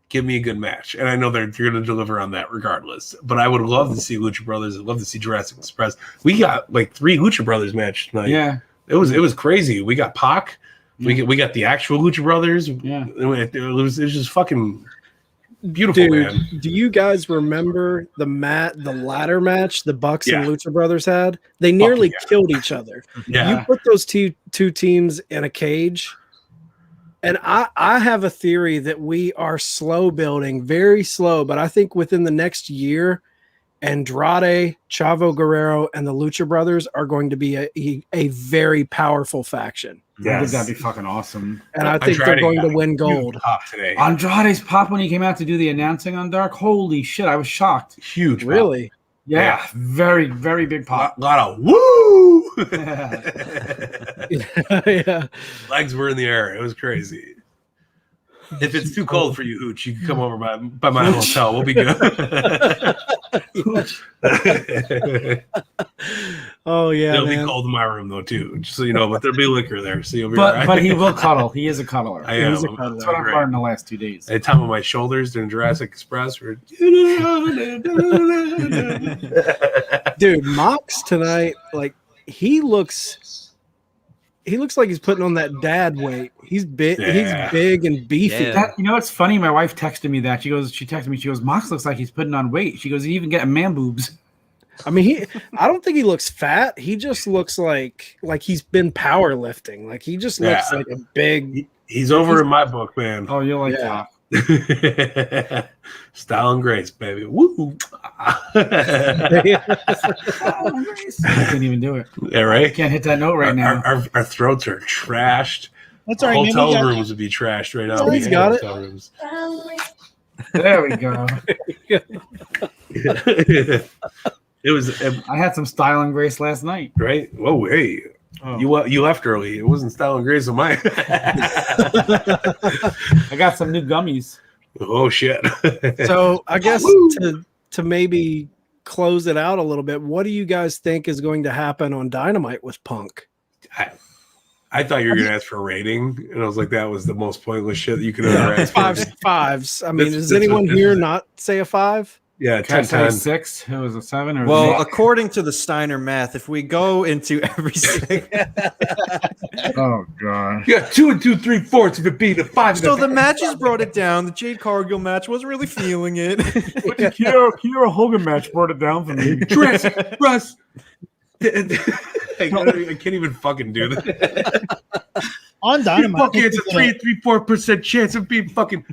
Give me a good match. And I know that you're gonna deliver on that regardless. But I would love to see Lucha Brothers. I'd love to see Jurassic Express. We got like 3 Lucha Brothers matches tonight. Yeah. It was crazy. We got Pac. We got the actual Lucha Brothers. Yeah. It was just fucking beautiful, dude, man. Do you guys remember the ladder match the Bucks and Lucha Brothers had? They nearly killed each other. Yeah. You put those two teams in a cage, and I have a theory that we are slow building, very slow, but I think within the next year Andrade, Chavo Guerrero, and the Lucha Brothers are going to be a very powerful faction. I think that'd be fucking awesome. And I think they're going to win gold. Today. Andrade's pop when he came out to do the announcing on Dark. Holy shit, I was shocked. Huge pop. Really? Yeah, very, very big pop. A lot of woo! Yeah. Legs were in the air. It was crazy. If it's too cold for you, Hooch, you can come over by my hotel. We'll be good. Oh yeah, it'll man. be cold in my room though too, just so you know. But there'll be liquor there, so you'll be all right. But he will cuddle. He is a cuddler. I am. He's a cuddler. That's what I've learned in the last 2 days. At time on my shoulders during Jurassic Express, we're Dude, Mox tonight, like he looks like he's putting on that dad weight. He's big. Yeah. He's big and beefy. Yeah. You know what's funny? My wife texted me that. She texted me. She goes, Mox looks like he's putting on weight. She goes, he's even getting man boobs. I mean, I don't think he looks fat. He just looks like he's been powerlifting. Like he just looks like a big. He's over in my book, man. Oh, you're like that. Style and grace, baby. Woo! I can't even do it. Yeah, right. Can't hit that note right now. Our throats are trashed. That's all right. man, Hotel we got- rooms would be trashed right now. Oh, he's got it. Hotel rooms. There we go. It was I had some style and grace last night. right. Whoa, hey. Oh. You left early. It wasn't style and grace of mine. I got some new gummies. Oh shit. So I guess to maybe close it out a little bit, what do you guys think is going to happen on Dynamite with Punk? I thought you were gonna ask for a rating, and I was like, that was the most pointless shit that you could ever ask for. Fives. I mean, This- does this anyone was- here not say a 5? Yeah, Can I 10 say 10. 6? It was a 7 or Well, a according to the Steiner math, if we go into every segment, oh god. Yeah, 2 and 2 3/4 of it being a 5. so the matches brought it down. The Jade Cargill match wasn't really feeling it. But the Kiera Hogan match brought it down for me. Jurassic Russ. I can't even fucking do that. on Dynamite. Fucking it's a 3 3/4% chance of being fucking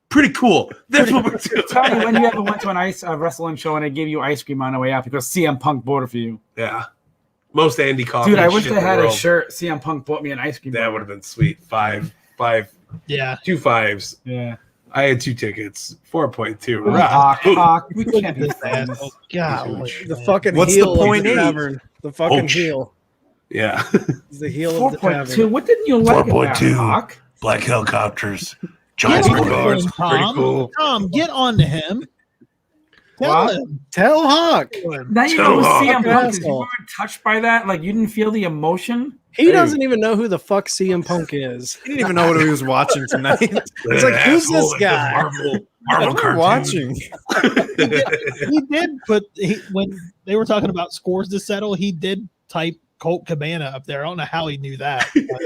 pretty cool. That's what we're doing. Tell me when you ever went to an wrestling show and they gave you ice cream on the way out because CM Punk bought it for you. Yeah. Most Andy coffee. Dude, I wish shit they in the had a world. shirt. CM Punk bought me an ice cream. That bar. would have been sweet. 5, Yeah. 2 5s. Yeah. I had 2 tickets. 4.2. Hawk. We can't be friends. Oh, God. The fucking What's the heel of point the eight? tavern. The fucking Ouch. heel. Yeah. He's the heel of the 4.2. tavern. What didn't you like about 4.2. Hawk? Black helicopters. Get Giant on to guards. him, Pretty Tom. cool. Tom, get on to him. Tell What? him. Tell Hawk. Now you So know with Hawk. CM Punk. 'Cause you Asshole. weren't touched by that. Like you didn't feel the emotion. He doesn't even know who the fuck CM Punk is. He didn't even know what he was watching tonight. It's like, who's this guy? Marvel What am I cartoon. watching? He did put when they were talking about scores to settle, he did type Colt Cabana up there. I don't know how he knew that. but-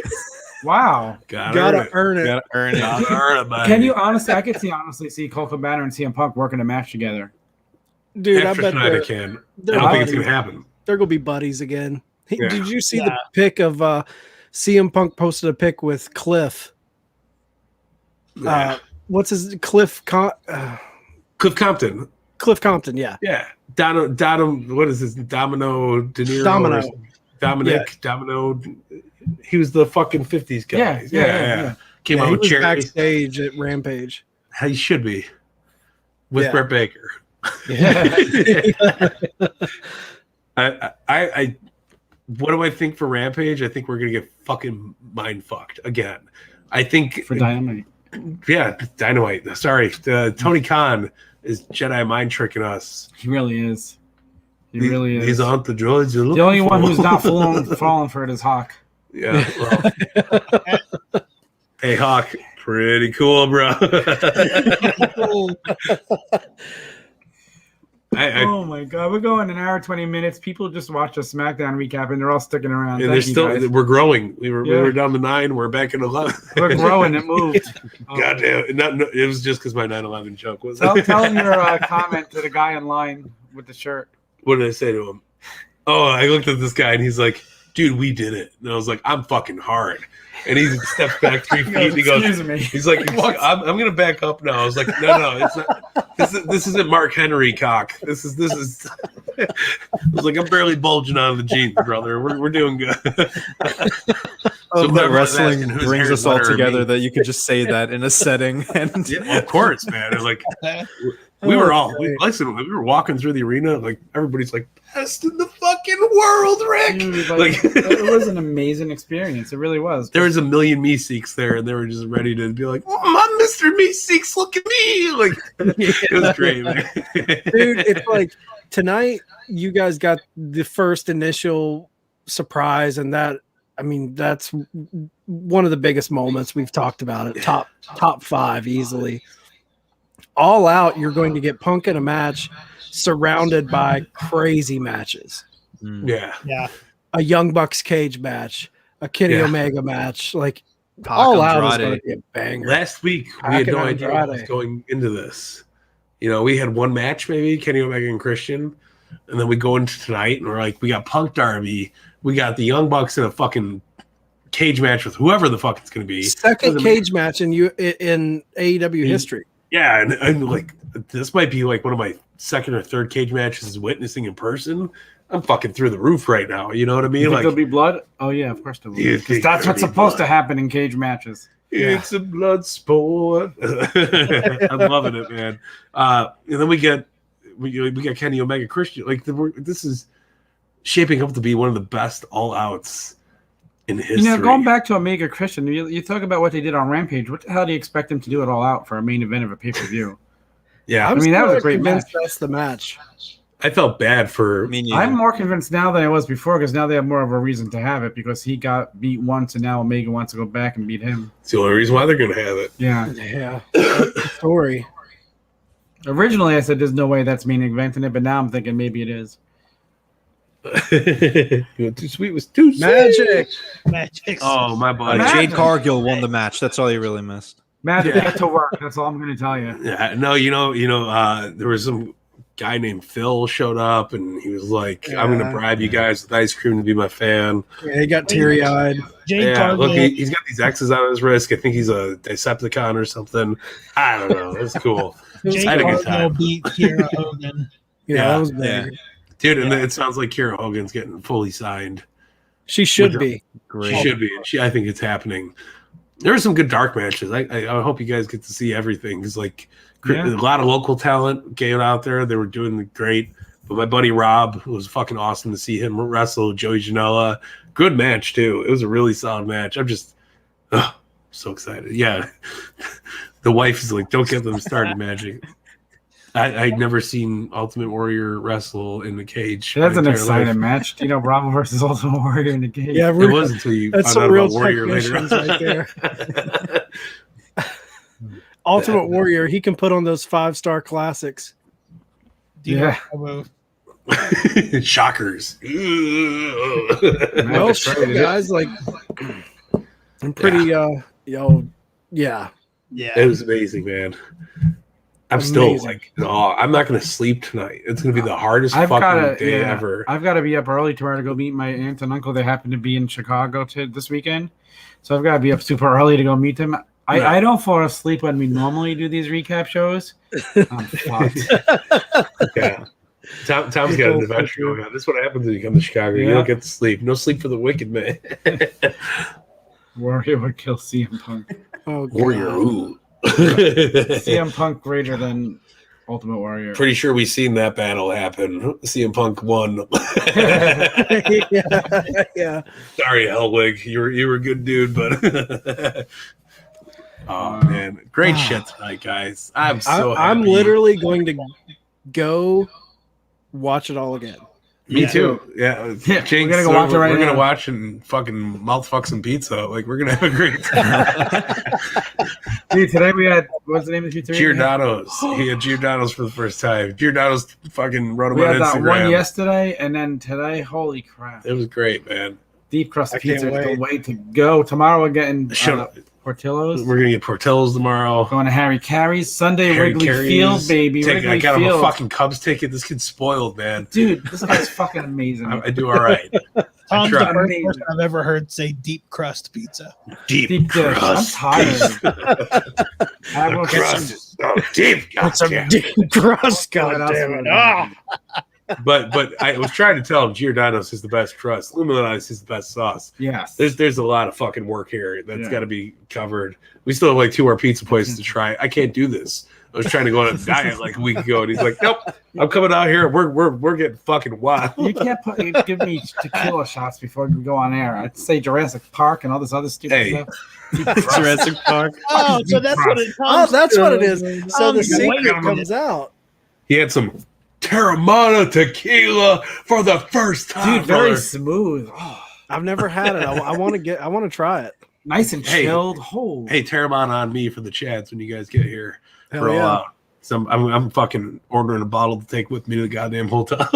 Wow. Gotta earn it. Gotta earn it. Gotta earn it, buddy. Can you honestly? I could honestly see Cole Cabana and CM Punk working a match together. Dude, I After bet tonight, I they're, can. I they're don't think it's buddies. gonna happen. They're gonna be buddies again. Yeah. Did you see Yeah. the pic of CM Punk posted a pic with Cliff? What's his Cliff Cliff Compton. Cliff Compton? Yeah, Yeah. Dom, what is this? Domino De Niro? Domino. or Dominic. Domino. He was the fucking 50s guy. Yeah. Came yeah, out he with was cherry. backstage at Rampage. He should be. With Yeah. Brett Baker. I what do I think for Rampage? I think we're gonna get fucking mind fucked again. I think For Dynamite. yeah, Dynamite. Sorry, Tony Khan is Jedi mind tricking us. He really is. He really is. These aren't the droids you're The looking only one for. who's not falling for it is Hawk. Yeah. Well. Hey Hawk, pretty cool, bro. Oh my god, we're going an hour 20 minutes. People just watch a SmackDown recap and they're all sticking around. And Thank they're you, still guys. we're growing. We Yeah. were down to 9. We're back in 11. We're growing. It moved. Goddamn! It was just because my 9/11 joke was. Tell him your comment to the guy in line with the shirt. What did I say to him? Oh, I looked at this guy and he's like, dude, we did it. And I was like, I'm fucking hard. And he steps back 3 feet and he goes, excuse me. he's like, I'm going to back up now. I was like, no, it's not. This isn't Mark Henry cock. This is. I was like, I'm barely bulging out of the jeans, brother. We're doing good. So that wrestling asking, brings us all together that you could just say that in a setting. And yeah, of course, man. It's like we were walking through the arena, like everybody's like, best in the fucking world, Rick. Dude, like it was an amazing experience. It really was. There was a million Meeseeks there, and they were just ready to be like, oh, my Mr. Meeseeks, look at me. Like it was great, man. Dude, it's like tonight you guys got the first initial surprise, and that's one of the biggest moments we've talked about it. Top 5 easily. All Out, you're going to get Punk in a match surrounded by crazy matches. Yeah. A Young Bucks cage match, a Kenny Omega match, like Pac All Out is Andrade. going to be a banger. Last week we had no idea what was going into this. You know, we had one match, maybe Kenny Omega and Christian, and then we go into tonight and we're like, we got Punk Darby, we got the Young Bucks in a fucking cage match with whoever the fuck it's going to be. Second cage match in AEW history. Yeah, and like this might be like one of my second or third cage matches witnessing in person. I'm fucking through the roof right now. You know what I mean? You think like there'll be blood? Oh yeah, of course there will. Because that's what's supposed to happen in cage matches. It's a blood sport. I'm loving it, man. And then we got Kenny Omega Christian. Like this is shaping up to be one of the best all outs in history. You know, going back to Omega Christian, you talk about what they did on Rampage. What the hell do you expect them to do it all out for a main event of a pay-per-view? Yeah, I mean that was a great match. That's the match. I felt bad for. I'm more convinced now than I was before because now they have more of a reason to have it because he got beat once and now Omega wants to go back and beat him. It's the only reason why they're going to have it. Yeah. That's the story. Originally, I said there's no way that's main event in it, but now I'm thinking maybe it is. Too sweet was too Magic. Oh, my buddy. Jade Cargill won the match. That's all you really missed. Magic got to work. That's all I'm going to tell you. Yeah, no, there was some guy named Phil showed up, and he was like, "I'm going to bribe you guys with ice cream to be my fan." Yeah, he got teary-eyed. Jade Cargill. Look, he's got these X's on his wrist. I think he's a Decepticon or something. I don't know. It's cool. Jade I had a good Cargill time. beat Kiera Hogan. Yeah, that was big. Dude, and then it sounds like Kiera Hogan's getting fully signed. She should be. Great. She should be. I think it's happening. There were some good dark matches. I hope you guys get to see everything because, like, a lot of local talent came out there. They were doing great. But my buddy Rob, it was fucking awesome to see him wrestle Joey Janela. Good match, too. It was a really solid match. I'm just so excited. Yeah. The wife is like, don't get them started, Magic. I'd never seen Ultimate Warrior wrestle in the cage. That's an exciting match. You know, Bravo versus Ultimate Warrior in the cage. Yeah, it was until you that's found some out real about Warrior later. right there. Ultimate Warrior, he can put on those 5-star classics. Shockers. Well, shit, guys, like, I'm pretty, yeah. It was amazing, man. I'm still like, I'm not going to sleep tonight. It's going to be the hardest day ever. I've got to be up early tomorrow to go meet my aunt and uncle. They happen to be in Chicago this weekend. So I've got to be up super early to go meet them. I don't fall asleep when we normally do these recap shows. I'm fucked. Yeah. Tom's got an adventure going on. This is what happens when you come to Chicago. You don't get to sleep. No sleep for the wicked, man. Warrior would kill CM Punk. Oh, Warrior, ooh. CM Punk greater than Ultimate Warrior. Pretty sure we've seen that battle happen. CM Punk won. yeah. Sorry, Hellwig. You were a good dude, but oh man, great shit tonight, guys. I'm so happy. I'm literally going to go watch it all again. Me too. Yeah. Jinx, we're gonna go watch it right now. We're gonna watch and fucking mouthfuck some pizza. Like we're gonna have a great time. Dude, today we had what's the name of the Q3? Giordano's. He had Giordano's for the first time. Giordano's fucking wrote him we on had Instagram. That one yesterday, and then today. Holy crap! It was great, man. Deep crust pizza is the way to go. Tomorrow we're getting Portillo's. We're gonna get Portillo's tomorrow. Going to Harry Carey's Sunday Wrigley Field, baby. I got him a fucking Cubs ticket. This kid's spoiled, man. Dude, this guy's fucking amazing. I do all right. Tom's the tried. first person I've ever heard say deep crust pizza. Deep crust. I'm tired. The crust is so deep. Deep crust, goddammit. Ah. But I was trying to tell him Giordano's is the best crust. Luminous is the best sauce. Yes. There's a lot of fucking work here that's got to be covered. We still have like 2 more pizza places to try. I can't do this. I was trying to go on a diet like a week ago, and he's like, "Nope, I'm coming out here. We're getting fucking wild." You can't give me tequila shots before we go on air. I'd say Jurassic Park and all this other stupid stuff. Jurassic Park. Oh, so that's what it Oh, comes that's to. what it is. So the Wait a secret minute. comes out. He had some Terramana tequila for the first time. Dude, very brother. smooth. Oh, I've never had it. I want to try it. nice and Hey. chilled. Oh. Hey, Terramana on me for the chads when you guys get here. Hell Roll yeah. out. So I'm fucking ordering a bottle to take with me the goddamn whole time.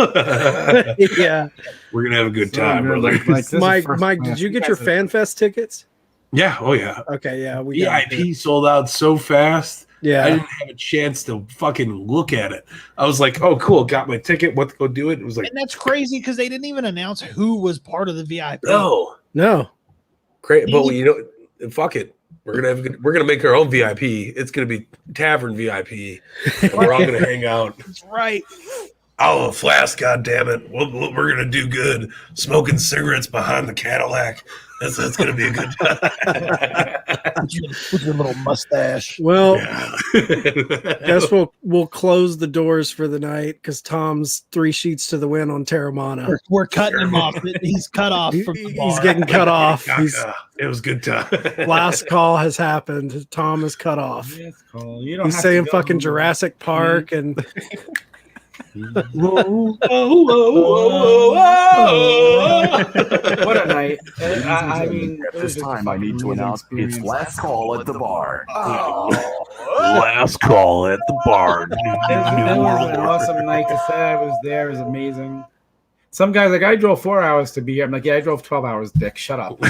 Yeah. We're gonna have a good So time, good. brother. Like, this is Mike, first Mike, class. did you get guys your are- Fan Fest tickets? Yeah, oh yeah. Okay, yeah, we got it. VIP sold out so fast. I Yeah. didn't have a chance to fucking look at it. I was like, oh, cool, got my ticket. What to go do it? It was like, And that's crazy because they didn't even announce who was part of the VIP. no, No. great. But you know, fuck it. We're gonna make our own VIP. It's gonna be Tavern VIP. And we're all gonna hang out. That's right. Oh, a flask, goddammit. We're gonna do good. Smoking cigarettes behind the Cadillac. That's gonna be a good time. With your little mustache. Well, Yeah. guess we'll close the doors for the night because Tom's 3 sheets to the wind on Terramana. We're cutting him off. He's cut off from the He's bar. getting cut off. It was a good time. Last call has happened. Tom is cut off. Yes, Cole. You don't He's have to saying go fucking home. Jurassic Park and What a night. I mean, At this time, I need to announce it's last call at the bar. Last call at the bar. It was an awesome night to say I was there. It was amazing. Some guys like, I drove 4 hours to be here. I'm like, yeah, I drove 12 hours, Dick. Shut up. I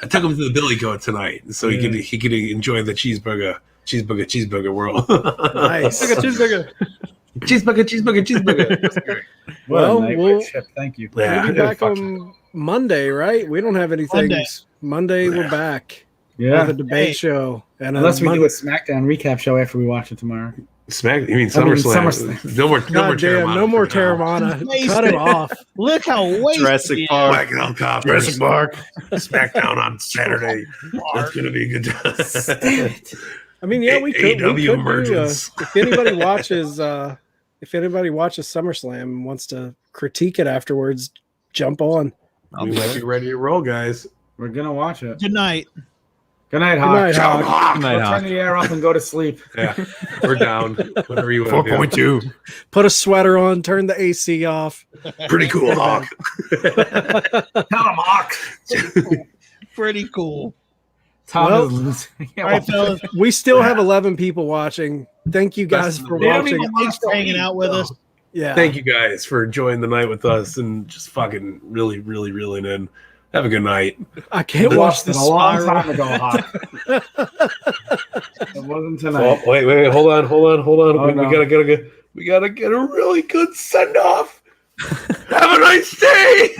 took him to the Billy Goat tonight, so he could enjoy the cheeseburger world. nice. cheeseburger. What a Well, night. we'll- Great trip. Thank you. Yeah, We'll be back on Monday, right? We don't have anything. Monday we're back. Yeah. With a debate Hey. show. And Unless we Monday, do a SmackDown recap show after we watch it tomorrow. Smack. You mean I mean, SummerSlam? SummerSlam. No more God damn, no more Terramana. Wasted. Cut him off. Look how wasted. Jurassic he is. Park. Whacking helicopters. Jurassic Park. SmackDown on Saturday. That's gonna be a good time. I mean, yeah, we could. AEW We could emergence. if anybody watches, SummerSlam and wants to critique it afterwards, jump on. We might be ready to roll, guys. We're going to watch it. Good night. Good night, Good Hawk. night, Ciao, Hawk. Hawk. Good night, We'll Hawk. turn the air off and go to sleep. Yeah, we're down. Whatever you want. 4.2. Put a sweater on. Turn the AC off. Pretty cool, Hawk. Tell him, Hawk. Pretty cool. Tom Well, is losing. Yeah, All right, fellas. We still have 11 people watching. Thank you guys for They don't watching. even thanks for hanging out with us. Yeah. Thank you guys for enjoying the night with us and just fucking really reeling in. Have a good night. I can't watch this a long spiral. time ago, Hawk. It wasn't tonight. Oh, wait, hold on. Oh, we no. gotta get a really good send off. Have a nice day.